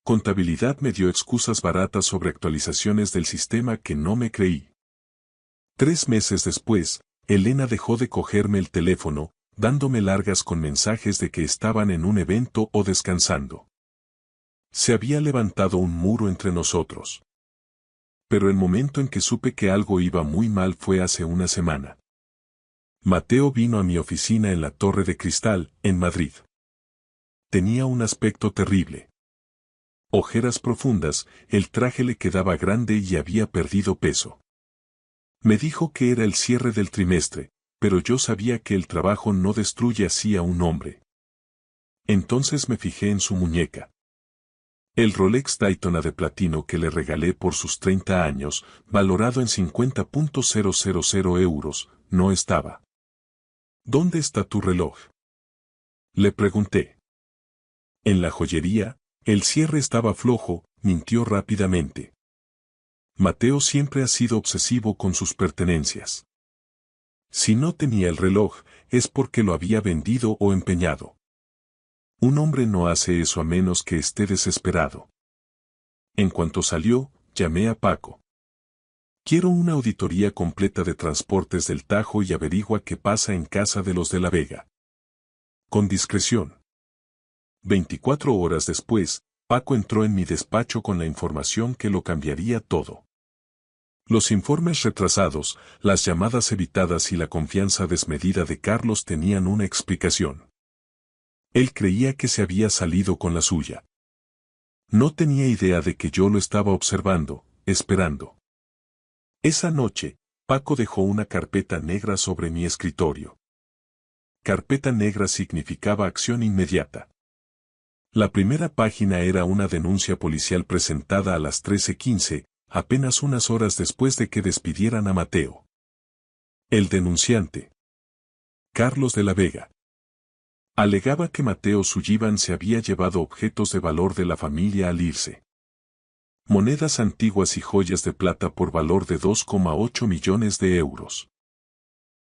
Contabilidad me dio excusas baratas sobre actualizaciones del sistema que no me creí. 3 meses después, Elena dejó de cogerme el teléfono, dándome largas con mensajes de que estaban en un evento o descansando. Se había levantado un muro entre nosotros. Pero el momento en que supe que algo iba muy mal fue hace una semana. Mateo vino a mi oficina en la Torre de Cristal, en Madrid. Tenía un aspecto terrible. Ojeras profundas, el traje le quedaba grande y había perdido peso. Me dijo que era el cierre del trimestre, pero yo sabía que el trabajo no destruye así a un hombre. Entonces me fijé en su muñeca. El Rolex Daytona de platino que le regalé por sus 30 años, valorado en 50.000 euros, no estaba. ¿Dónde está tu reloj?, le pregunté. En la joyería. El cierre estaba flojo, mintió rápidamente. Mateo siempre ha sido obsesivo con sus pertenencias. Si no tenía el reloj, es porque lo había vendido o empeñado. Un hombre no hace eso a menos que esté desesperado. En cuanto salió, llamé a Paco. Quiero una auditoría completa de Transportes del Tajo y averigua qué pasa en casa de los de la Vega. Con discreción. 24 horas después, Paco entró en mi despacho con la información que lo cambiaría todo. Los informes retrasados, las llamadas evitadas y la confianza desmedida de Carlos tenían una explicación. Él creía que se había salido con la suya. No tenía idea de que yo lo estaba observando, esperando. Esa noche, Paco dejó una carpeta negra sobre mi escritorio. Carpeta negra significaba acción inmediata. La primera página era una denuncia policial presentada a las 13:15, apenas unas horas después de que despidieran a Mateo. El denunciante, Carlos de la Vega, alegaba que Mateo Sullivan se había llevado objetos de valor de la familia al irse. Monedas antiguas y joyas de plata por valor de 2,8 millones de euros.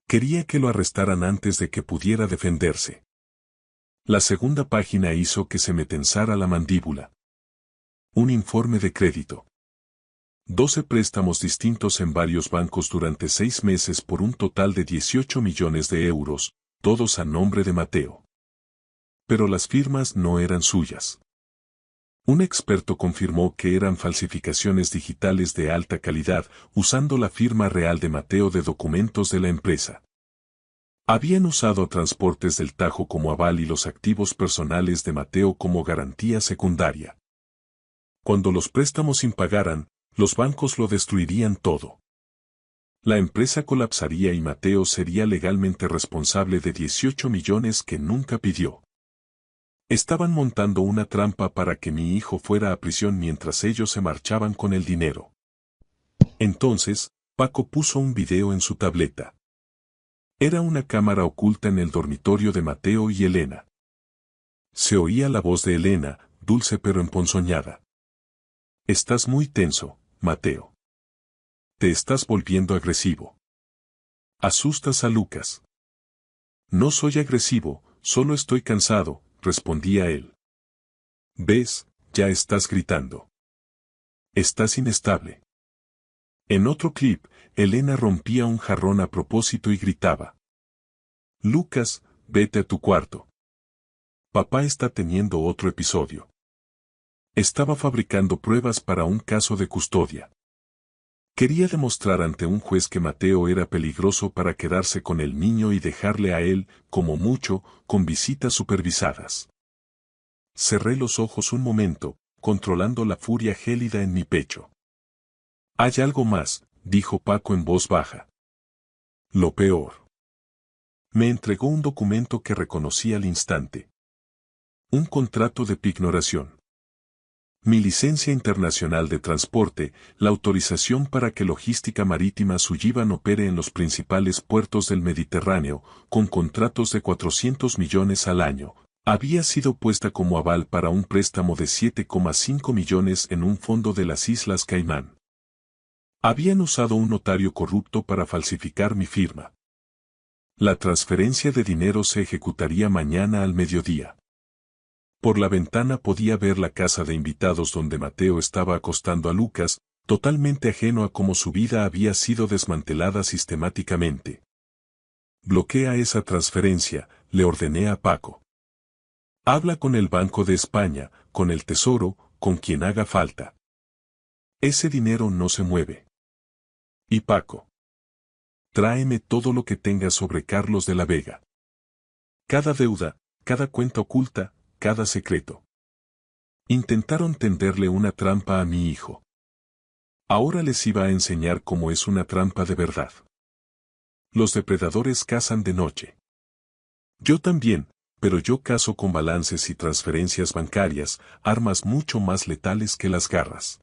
Quería que lo arrestaran antes de que pudiera defenderse. La segunda página hizo que se me tensara la mandíbula. Un informe de crédito. 12 préstamos distintos en varios bancos durante 6 meses por un total de 18 millones de euros, todos a nombre de Mateo. Pero las firmas no eran suyas. Un experto confirmó que eran falsificaciones digitales de alta calidad, usando la firma real de Mateo de documentos de la empresa. Habían usado a Transportes del Tajo como aval y los activos personales de Mateo como garantía secundaria. Cuando los préstamos impagaran, los bancos lo destruirían todo. La empresa colapsaría y Mateo sería legalmente responsable de 18 millones que nunca pidió. Estaban montando una trampa para que mi hijo fuera a prisión mientras ellos se marchaban con el dinero. Entonces, Paco puso un video en su tableta. Era una cámara oculta en el dormitorio de Mateo y Elena. Se oía la voz de Elena, dulce pero emponzoñada. Estás muy tenso, Mateo. Te estás volviendo agresivo. Asustas a Lucas. No soy agresivo, solo estoy cansado, respondía él. ¿Ves? Ya estás gritando. Estás inestable. En otro clip, Elena rompía un jarrón a propósito y gritaba. Lucas, vete a tu cuarto. Papá está teniendo otro episodio. Estaba fabricando pruebas para un caso de custodia. Quería demostrar ante un juez que Mateo era peligroso para quedarse con el niño y dejarle a él, como mucho, con visitas supervisadas. Cerré los ojos un momento, controlando la furia gélida en mi pecho. Hay algo más, dijo Paco en voz baja. Lo peor. Me entregó un documento que reconocí al instante. Un contrato de pignoración. Mi licencia internacional de transporte, la autorización para que Logística Marítima Sullivan opere en los principales puertos del Mediterráneo, con contratos de 400 millones al año, había sido puesta como aval para un préstamo de 7,5 millones en un fondo de las Islas Caimán. Habían usado un notario corrupto para falsificar mi firma. La transferencia de dinero se ejecutaría mañana al mediodía. Por la ventana podía ver la casa de invitados donde Mateo estaba acostando a Lucas, totalmente ajeno a cómo su vida había sido desmantelada sistemáticamente. Bloquea esa transferencia, le ordené a Paco. Habla con el Banco de España, con el Tesoro, con quien haga falta. Ese dinero no se mueve. Y Paco. Tráeme todo lo que tengas sobre Carlos de la Vega. Cada deuda, cada cuenta oculta, cada secreto. Intentaron tenderle una trampa a mi hijo. Ahora les iba a enseñar cómo es una trampa de verdad. Los depredadores cazan de noche. Yo también, pero yo cazo con balances y transferencias bancarias, armas mucho más letales que las garras.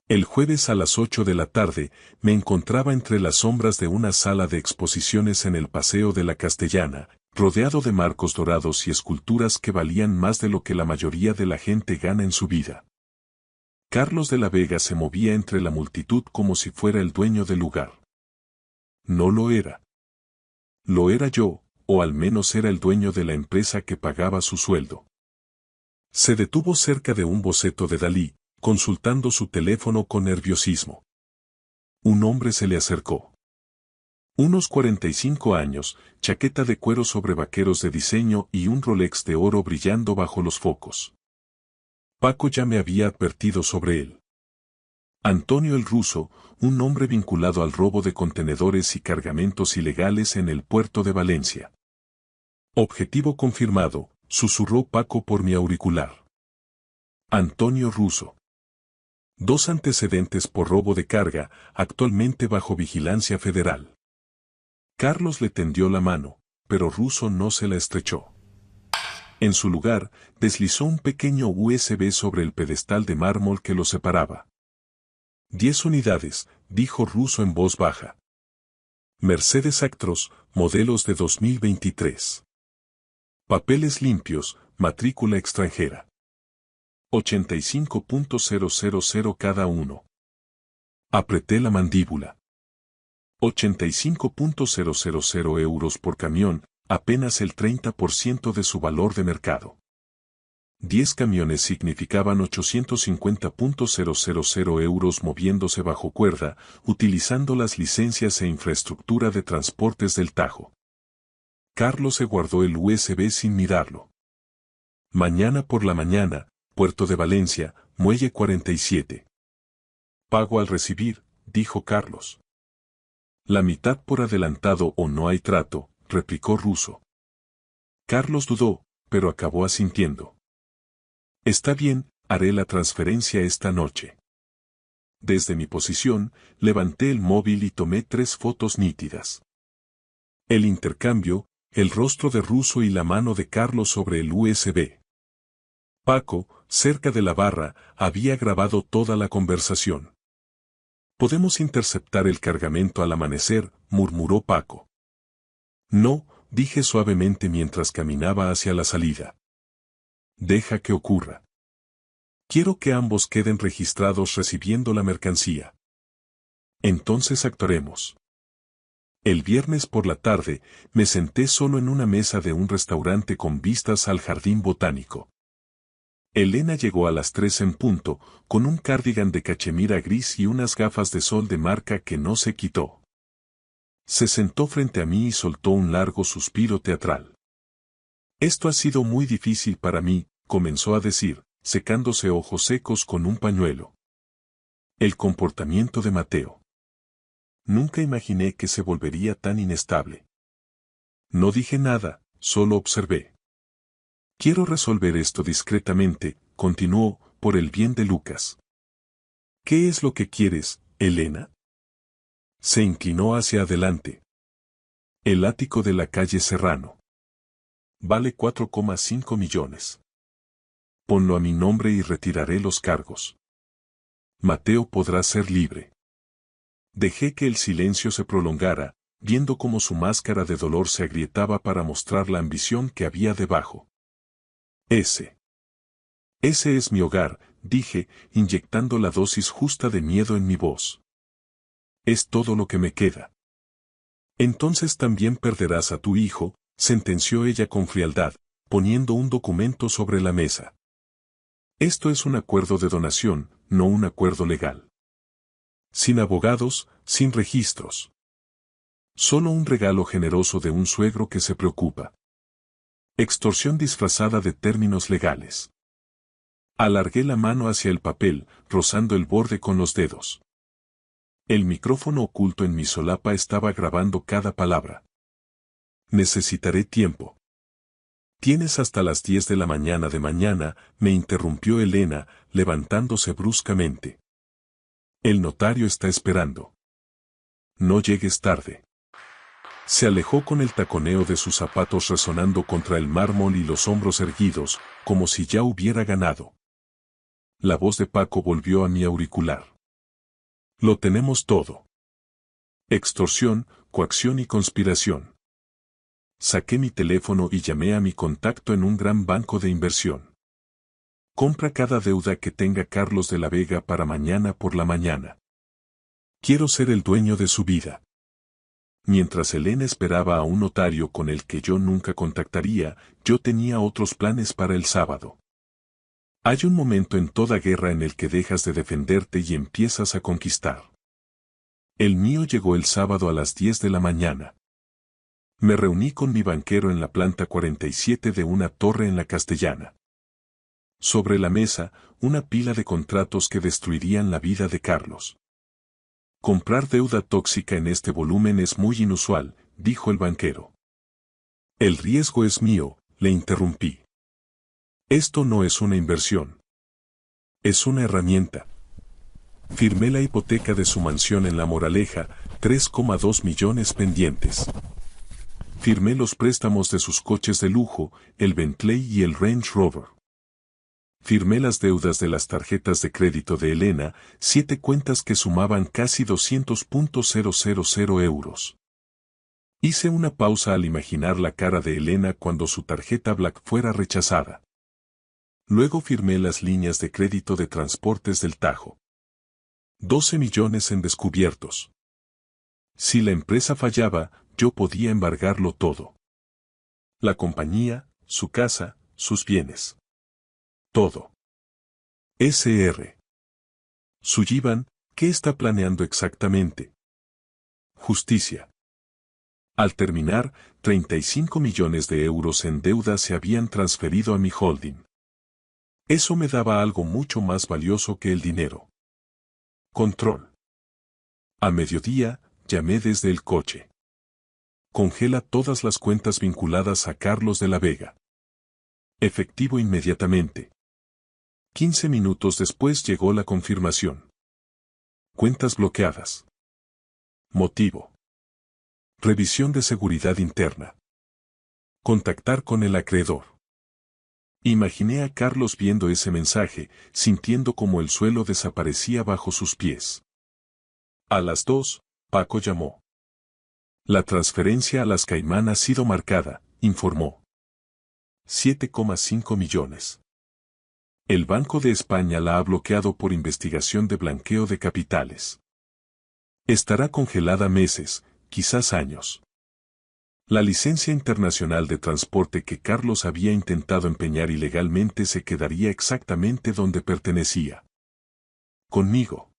El jueves a las 8 de la tarde, me encontraba entre las sombras de una sala de exposiciones en el Paseo de la Castellana, rodeado de marcos dorados y esculturas que valían más de lo que la mayoría de la gente gana en su vida. Carlos de la Vega se movía entre la multitud como si fuera el dueño del lugar. No lo era. Lo era yo, o al menos era el dueño de la empresa que pagaba su sueldo. Se detuvo cerca de un boceto de Dalí, consultando su teléfono con nerviosismo. Un hombre se le acercó. Unos 45 años, chaqueta de cuero sobre vaqueros de diseño y un Rolex de oro brillando bajo los focos. Paco ya me había advertido sobre él. Antonio el Ruso, un hombre vinculado al robo de contenedores y cargamentos ilegales en el puerto de Valencia. Objetivo confirmado, susurró Paco por mi auricular. Antonio Ruso. 2 antecedentes por robo de carga, actualmente bajo vigilancia federal. Carlos le tendió la mano, pero Ruso no se la estrechó. En su lugar, deslizó un pequeño USB sobre el pedestal de mármol que lo separaba. 10 unidades, dijo Ruso en voz baja. Mercedes Actros, modelos de 2023. Papeles limpios, matrícula extranjera. 85.000 cada uno. Apreté la mandíbula. 85.000 euros por camión, apenas el 30% de su valor de mercado. 10 camiones significaban 850.000 euros moviéndose bajo cuerda, utilizando las licencias e infraestructura de transportes del Tajo. Carlos se guardó el USB sin mirarlo. Mañana por la mañana, Puerto de Valencia, Muelle 47. Pago al recibir, dijo Carlos. La mitad por adelantado o no hay trato, replicó Ruso. Carlos dudó, pero acabó asintiendo. Está bien, haré la transferencia esta noche. Desde mi posición, levanté el móvil y tomé 3 fotos nítidas. El intercambio, el rostro de Ruso y la mano de Carlos sobre el USB. Paco, cerca de la barra, había grabado toda la conversación. «Podemos interceptar el cargamento al amanecer», murmuró Paco. «No», dije suavemente mientras caminaba hacia la salida. «Deja que ocurra. Quiero que ambos queden registrados recibiendo la mercancía. Entonces actuaremos». El viernes por la tarde, me senté solo en una mesa de un restaurante con vistas al jardín botánico. Elena llegó a las 3 en punto, con un cardigan de cachemira gris y unas gafas de sol de marca que no se quitó. Se sentó frente a mí y soltó un largo suspiro teatral. «Esto ha sido muy difícil para mí», comenzó a decir, secándose ojos secos con un pañuelo. El comportamiento de Mateo. Nunca imaginé que se volvería tan inestable. No dije nada, solo observé. «Quiero resolver esto discretamente», continuó, «por el bien de Lucas». «¿Qué es lo que quieres, Elena?». Se inclinó hacia adelante. «El ático de la calle Serrano. Vale 4,5 millones. Ponlo a mi nombre y retiraré los cargos. Mateo podrá ser libre». Dejé que el silencio se prolongara, viendo cómo su máscara de dolor se agrietaba para mostrar la ambición que había debajo. Ese es mi hogar, dije, inyectando la dosis justa de miedo en mi voz. Es todo lo que me queda. Entonces también perderás a tu hijo, sentenció ella con frialdad, poniendo un documento sobre la mesa. Esto es un acuerdo de donación, no un acuerdo legal. Sin abogados, sin registros. Solo un regalo generoso de un suegro que se preocupa. Extorsión disfrazada de términos legales. Alargué la mano hacia el papel, rozando el borde con los dedos. El micrófono oculto en mi solapa estaba grabando cada palabra. Necesitaré tiempo. Tienes hasta las 10 de la mañana, me interrumpió Elena, levantándose bruscamente. El notario está esperando. No llegues tarde. Se alejó con el taconeo de sus zapatos resonando contra el mármol y los hombros erguidos, como si ya hubiera ganado. La voz de Paco volvió a mi auricular. Lo tenemos todo. Extorsión, coacción y conspiración. Saqué mi teléfono y llamé a mi contacto en un gran banco de inversión. Compra cada deuda que tenga Carlos de la Vega para mañana por la mañana. Quiero ser el dueño de su vida. Mientras Elena esperaba a un notario con el que yo nunca contactaría, yo tenía otros planes para el sábado. Hay un momento en toda guerra en el que dejas de defenderte y empiezas a conquistar. El mío llegó el sábado a las 10 de la mañana. Me reuní con mi banquero en la planta 47 de una torre en la Castellana. Sobre la mesa, una pila de contratos que destruirían la vida de Carlos. Comprar deuda tóxica en este volumen es muy inusual, dijo el banquero. El riesgo es mío, le interrumpí. Esto no es una inversión. Es una herramienta. Firmé la hipoteca de su mansión en La Moraleja, 3,2 millones pendientes. Firmé los préstamos de sus coches de lujo, el Bentley y el Range Rover. Firmé las deudas de las tarjetas de crédito de Elena, 7 cuentas que sumaban casi 200.000 euros. Hice una pausa al imaginar la cara de Elena cuando su tarjeta Black fuera rechazada. Luego firmé las líneas de crédito de Transportes del Tajo. 12 millones en descubiertos. Si la empresa fallaba, yo podía embargarlo todo. La compañía, su casa, sus bienes. Todo. Sr. Sullivan, ¿qué está planeando exactamente? Justicia. Al terminar, 35 millones de euros en deuda se habían transferido a mi holding. Eso me daba algo mucho más valioso que el dinero. Control. A mediodía, llamé desde el coche. Congela todas las cuentas vinculadas a Carlos de la Vega. Efectivo inmediatamente. 15 minutos después llegó la confirmación. Cuentas bloqueadas. Motivo. Revisión de seguridad interna. Contactar con el acreedor. Imaginé a Carlos viendo ese mensaje, sintiendo como el suelo desaparecía bajo sus pies. A las 2, Paco llamó. La transferencia a las Caimán ha sido marcada, informó. 7,5 millones. El Banco de España la ha bloqueado por investigación de blanqueo de capitales. Estará congelada meses, quizás años. La licencia internacional de transporte que Carlos había intentado empeñar ilegalmente se quedaría exactamente donde pertenecía. Conmigo.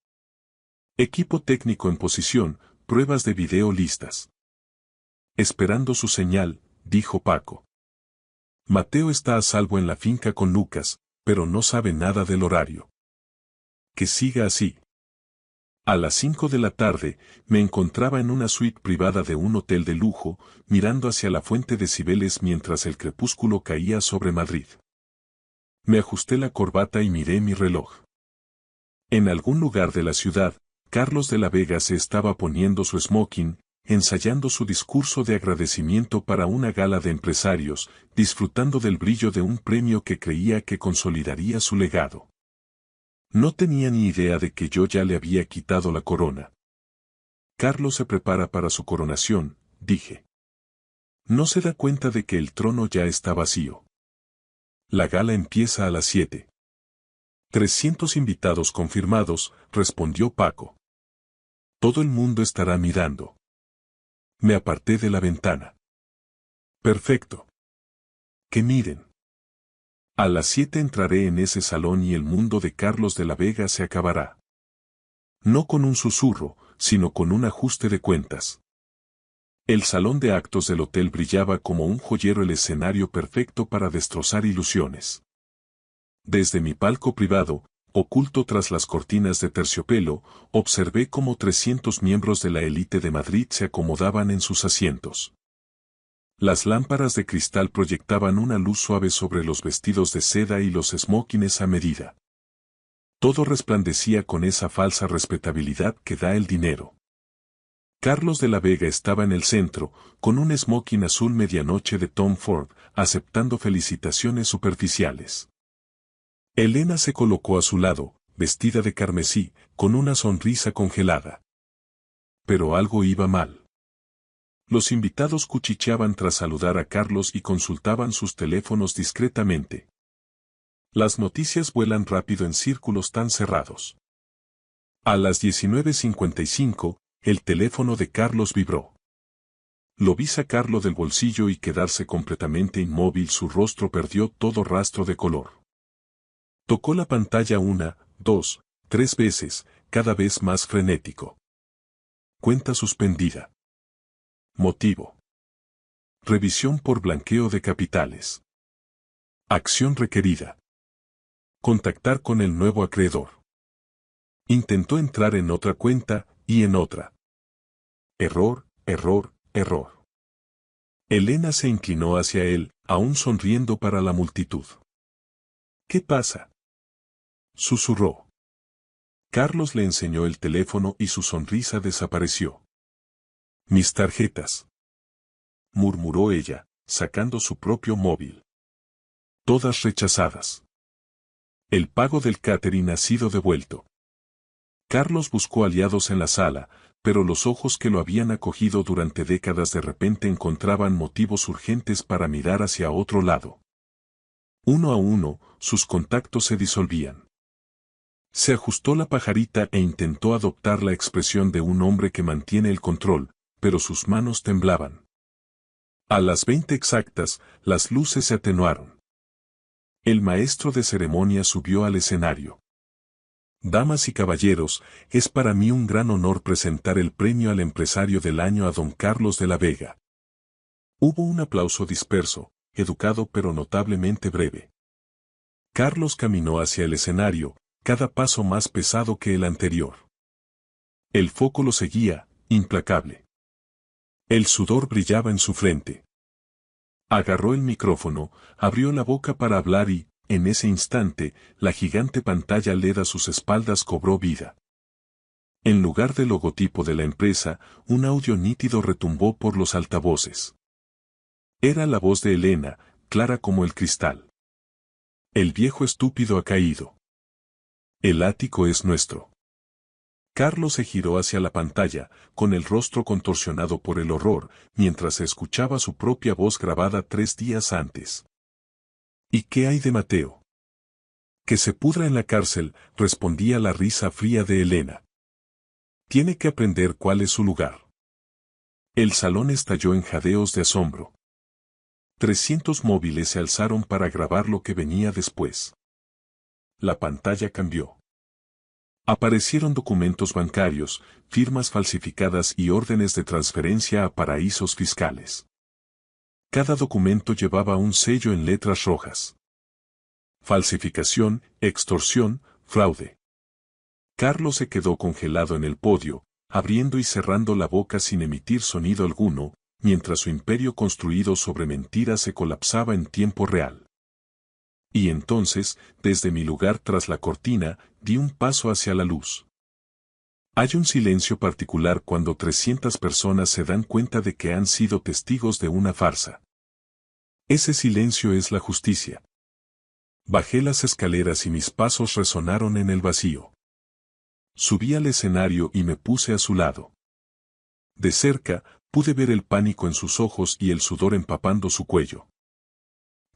Equipo técnico en posición, pruebas de video listas. Esperando su señal, dijo Paco. Mateo está a salvo en la finca con Lucas, pero no sabe nada del horario. Que siga así. A las 5 de la tarde, me encontraba en una suite privada de un hotel de lujo, mirando hacia la fuente de Cibeles mientras el crepúsculo caía sobre Madrid. Me ajusté la corbata y miré mi reloj. En algún lugar de la ciudad, Carlos de la Vega se estaba poniendo su smoking, ensayando su discurso de agradecimiento para una gala de empresarios, disfrutando del brillo de un premio que creía que consolidaría su legado. No tenía ni idea de que yo ya le había quitado la corona. Carlos se prepara para su coronación, dije. No se da cuenta de que el trono ya está vacío. La gala empieza a las 7. 300 invitados confirmados, respondió Paco. Todo el mundo estará mirando. Me aparté de la ventana. Perfecto. Que miren. A las 7 entraré en ese salón y el mundo de Carlos de la Vega se acabará. No con un susurro, sino con un ajuste de cuentas. El salón de actos del hotel brillaba como un joyero, el escenario perfecto para destrozar ilusiones. Desde mi palco privado, oculto tras las cortinas de terciopelo, observé cómo 300 miembros de la élite de Madrid se acomodaban en sus asientos. Las lámparas de cristal proyectaban una luz suave sobre los vestidos de seda y los smokines a medida. Todo resplandecía con esa falsa respetabilidad que da el dinero. Carlos de la Vega estaba en el centro, con un smoking azul medianoche de Tom Ford, aceptando felicitaciones superficiales. Elena se colocó a su lado, vestida de carmesí, con una sonrisa congelada. Pero algo iba mal. Los invitados cuchicheaban tras saludar a Carlos y consultaban sus teléfonos discretamente. Las noticias vuelan rápido en círculos tan cerrados. A las 19:55, el teléfono de Carlos vibró. Lo vi sacarlo del bolsillo y quedarse completamente inmóvil, su rostro perdió todo rastro de color. Tocó la pantalla 1, 2, 3 veces, cada vez más frenético. Cuenta suspendida. Motivo. Revisión por blanqueo de capitales. Acción requerida. Contactar con el nuevo acreedor. Intentó entrar en otra cuenta, y en otra. Error, error, error. Elena se inclinó hacia él, aún sonriendo para la multitud. ¿Qué pasa?, susurró. Carlos le enseñó el teléfono y su sonrisa desapareció. Mis tarjetas, murmuró ella, sacando su propio móvil. Todas rechazadas. El pago del catering ha sido devuelto. Carlos buscó aliados en la sala, pero los ojos que lo habían acogido durante décadas de repente encontraban motivos urgentes para mirar hacia otro lado. Uno a uno, sus contactos se disolvían. Se ajustó la pajarita e intentó adoptar la expresión de un hombre que mantiene el control, pero sus manos temblaban. A las 20 exactas, las luces se atenuaron. El maestro de ceremonia subió al escenario. Damas y caballeros, es para mí un gran honor presentar el premio al empresario del año a don Carlos de la Vega. Hubo un aplauso disperso, educado pero notablemente breve. Carlos caminó hacia el escenario, cada paso más pesado que el anterior. El foco lo seguía, implacable. El sudor brillaba en su frente. Agarró el micrófono, abrió la boca para hablar y, en ese instante, la gigante pantalla LED a sus espaldas cobró vida. En lugar del logotipo de la empresa, un audio nítido retumbó por los altavoces. Era la voz de Elena, clara como el cristal. El viejo estúpido ha caído. El ático es nuestro. Carlos se giró hacia la pantalla, con el rostro contorsionado por el horror, mientras escuchaba su propia voz grabada 3 días antes. ¿Y qué hay de Mateo? Que se pudra en la cárcel, respondía la risa fría de Elena. Tiene que aprender cuál es su lugar. El salón estalló en jadeos de asombro. 300 móviles se alzaron para grabar lo que venía después. La pantalla cambió. Aparecieron documentos bancarios, firmas falsificadas y órdenes de transferencia a paraísos fiscales. Cada documento llevaba un sello en letras rojas. Falsificación, extorsión, fraude. Carlos se quedó congelado en el podio, abriendo y cerrando la boca sin emitir sonido alguno, mientras su imperio construido sobre mentiras se colapsaba en tiempo real. Y entonces, desde mi lugar tras la cortina, di un paso hacia la luz. Hay un silencio particular cuando 300 personas se dan cuenta de que han sido testigos de una farsa. Ese silencio es la justicia. Bajé las escaleras y mis pasos resonaron en el vacío. Subí al escenario y me puse a su lado. De cerca, pude ver el pánico en sus ojos y el sudor empapando su cuello.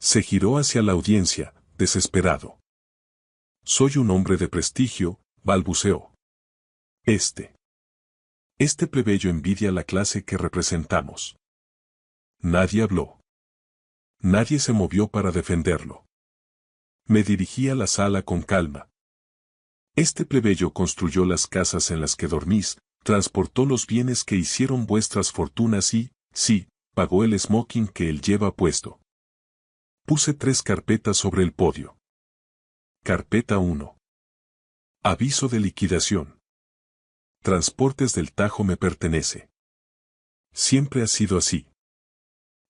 Se giró hacia la audiencia, desesperado. Soy un hombre de prestigio, balbuceó. Este plebeyo envidia la clase que representamos. Nadie habló. Nadie se movió para defenderlo. Me dirigí a la sala con calma. Este plebeyo construyó las casas en las que dormís, transportó los bienes que hicieron vuestras fortunas y, sí, pagó el smoking que él lleva puesto. Puse 3 carpetas sobre el podio. Carpeta 1. Aviso de liquidación. Transportes del Tajo me pertenece. Siempre ha sido así.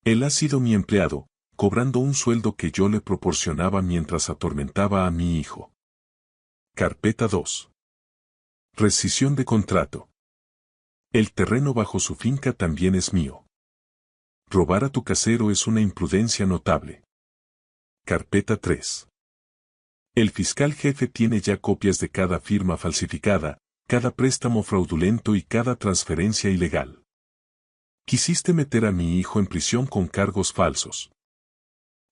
Él ha sido mi empleado, cobrando un sueldo que yo le proporcionaba mientras atormentaba a mi hijo. Carpeta 2. Rescisión de contrato. El terreno bajo su finca también es mío. Robar a tu casero es una imprudencia notable. Carpeta 3. El fiscal jefe tiene ya copias de cada firma falsificada, cada préstamo fraudulento y cada transferencia ilegal. Quisiste meter a mi hijo en prisión con cargos falsos.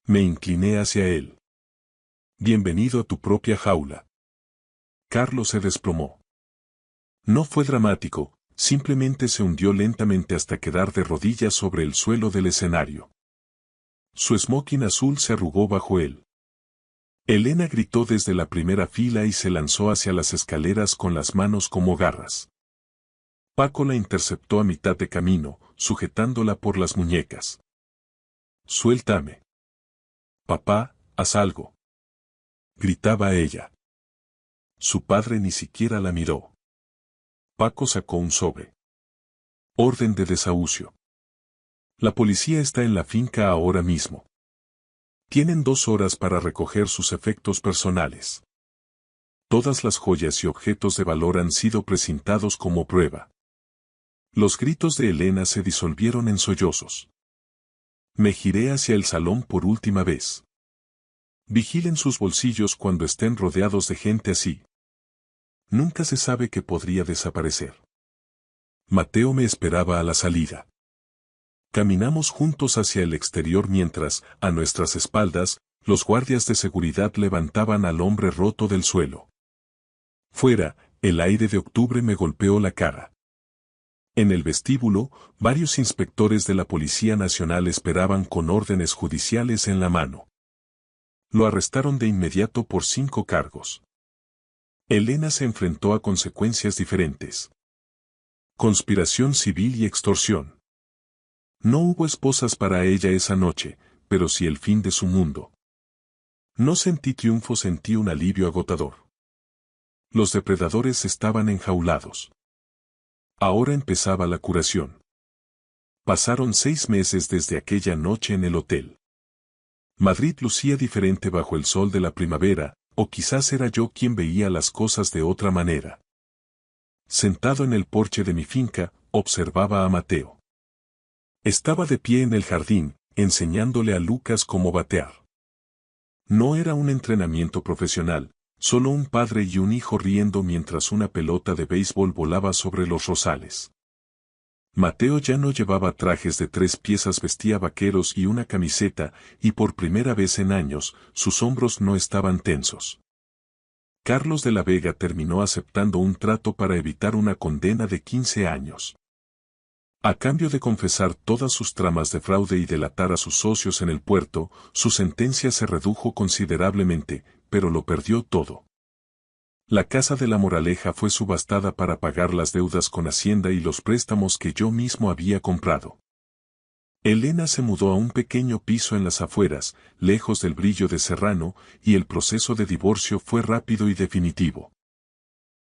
Me incliné hacia él. Bienvenido a tu propia jaula. Carlos se desplomó. No fue dramático, simplemente se hundió lentamente hasta quedar de rodillas sobre el suelo del escenario. Su smoking azul se arrugó bajo él. Elena gritó desde la primera fila y se lanzó hacia las escaleras con las manos como garras. Paco la interceptó a mitad de camino, sujetándola por las muñecas. «Suéltame. Papá, haz algo», gritaba ella. Su padre ni siquiera la miró. Paco sacó un sobre. Orden de desahucio. La policía está en la finca ahora mismo. Tienen 2 horas para recoger sus efectos personales. Todas las joyas y objetos de valor han sido presentados como prueba. Los gritos de Elena se disolvieron en sollozos. Me giré hacia el salón por última vez. Vigilen sus bolsillos cuando estén rodeados de gente así. Nunca se sabe qué podría desaparecer. Mateo me esperaba a la salida. Caminamos juntos hacia el exterior mientras, a nuestras espaldas, los guardias de seguridad levantaban al hombre roto del suelo. Fuera, el aire de octubre me golpeó la cara. En el vestíbulo, varios inspectores de la Policía Nacional esperaban con órdenes judiciales en la mano. Lo arrestaron de inmediato por 5 cargos. Elena se enfrentó a consecuencias diferentes. Conspiración civil y extorsión. No hubo esposas para ella esa noche, pero sí el fin de su mundo. No sentí triunfo, sentí un alivio agotador. Los depredadores estaban enjaulados. Ahora empezaba la curación. Pasaron 6 meses desde aquella noche en el hotel. Madrid lucía diferente bajo el sol de la primavera, o quizás era yo quien veía las cosas de otra manera. Sentado en el porche de mi finca, observaba a Mateo. Estaba de pie en el jardín, enseñándole a Lucas cómo batear. No era un entrenamiento profesional, solo un padre y un hijo riendo mientras una pelota de béisbol volaba sobre los rosales. Mateo ya no llevaba trajes de 3 piezas, vestía vaqueros y una camiseta, y por primera vez en años, sus hombros no estaban tensos. Carlos de la Vega terminó aceptando un trato para evitar una condena de 15 años. A cambio de confesar todas sus tramas de fraude y delatar a sus socios en el puerto, su sentencia se redujo considerablemente, pero lo perdió todo. La casa de la Moraleja fue subastada para pagar las deudas con Hacienda y los préstamos que yo mismo había comprado. Elena se mudó a un pequeño piso en las afueras, lejos del brillo de Serrano, y el proceso de divorcio fue rápido y definitivo.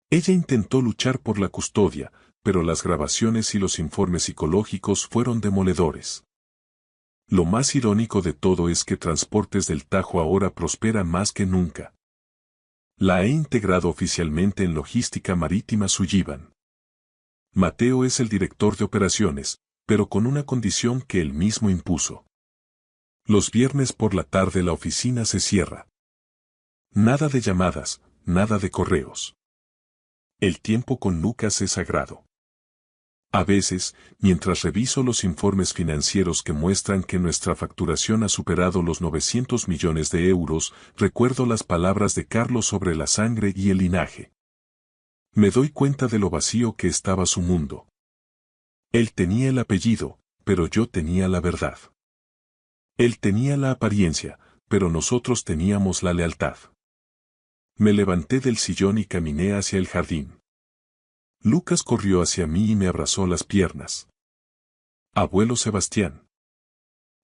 Ella intentó luchar por la custodia, pero las grabaciones y los informes psicológicos fueron demoledores. Lo más irónico de todo es que Transportes del Tajo ahora prospera más que nunca. La he integrado oficialmente en Logística Marítima Sullivan. Mateo es el director de operaciones, pero con una condición que él mismo impuso. Los viernes por la tarde la oficina se cierra. Nada de llamadas, nada de correos. El tiempo con Lucas es sagrado. A veces, mientras reviso los informes financieros que muestran que nuestra facturación ha superado los 900 millones de euros, recuerdo las palabras de Carlos sobre la sangre y el linaje. Me doy cuenta de lo vacío que estaba su mundo. Él tenía el apellido, pero yo tenía la verdad. Él tenía la apariencia, pero nosotros teníamos la lealtad. Me levanté del sillón y caminé hacia el jardín. Lucas corrió hacia mí y me abrazó las piernas. Abuelo Sebastián.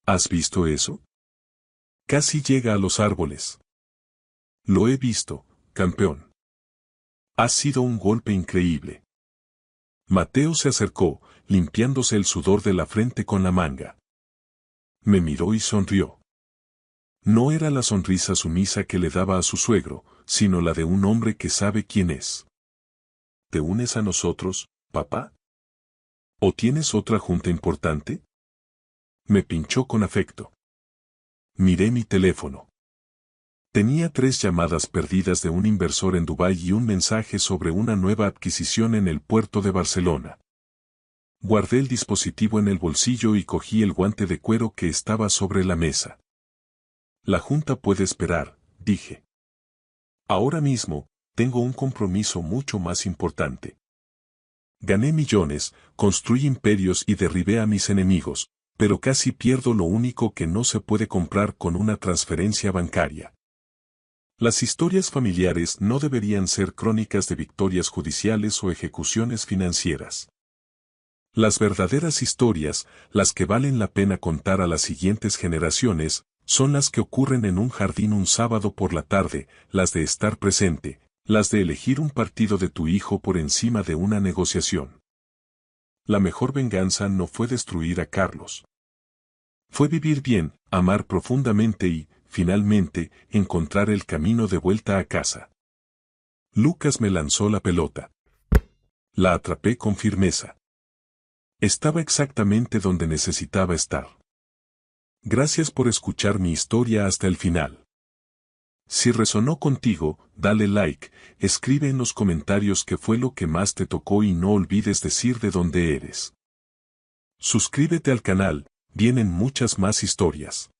¿Has visto eso? Casi llega a los árboles. Lo he visto, campeón. Ha sido un golpe increíble. Mateo se acercó, limpiándose el sudor de la frente con la manga. Me miró y sonrió. No era la sonrisa sumisa que le daba a su suegro, sino la de un hombre que sabe quién es. ¿Te unes a nosotros, papá? ¿O tienes otra junta importante? Me pinchó con afecto. Miré mi teléfono. Tenía 3 llamadas perdidas de un inversor en Dubái y un mensaje sobre una nueva adquisición en el puerto de Barcelona. Guardé el dispositivo en el bolsillo y cogí el guante de cuero que estaba sobre la mesa. La junta puede esperar, dije. Ahora mismo, tengo un compromiso mucho más importante. Gané millones, construí imperios y derribé a mis enemigos, pero casi pierdo lo único que no se puede comprar con una transferencia bancaria. Las historias familiares no deberían ser crónicas de victorias judiciales o ejecuciones financieras. Las verdaderas historias, las que valen la pena contar a las siguientes generaciones, son las que ocurren en un jardín un sábado por la tarde, las de estar presente, las de elegir un partido de tu hijo por encima de una negociación. La mejor venganza no fue destruir a Carlos. Fue vivir bien, amar profundamente y, finalmente, encontrar el camino de vuelta a casa. Lucas me lanzó la pelota. La atrapé con firmeza. Estaba exactamente donde necesitaba estar. Gracias por escuchar mi historia hasta el final. Si resonó contigo, dale like, escribe en los comentarios qué fue lo que más te tocó y no olvides decir de dónde eres. Suscríbete al canal, vienen muchas más historias.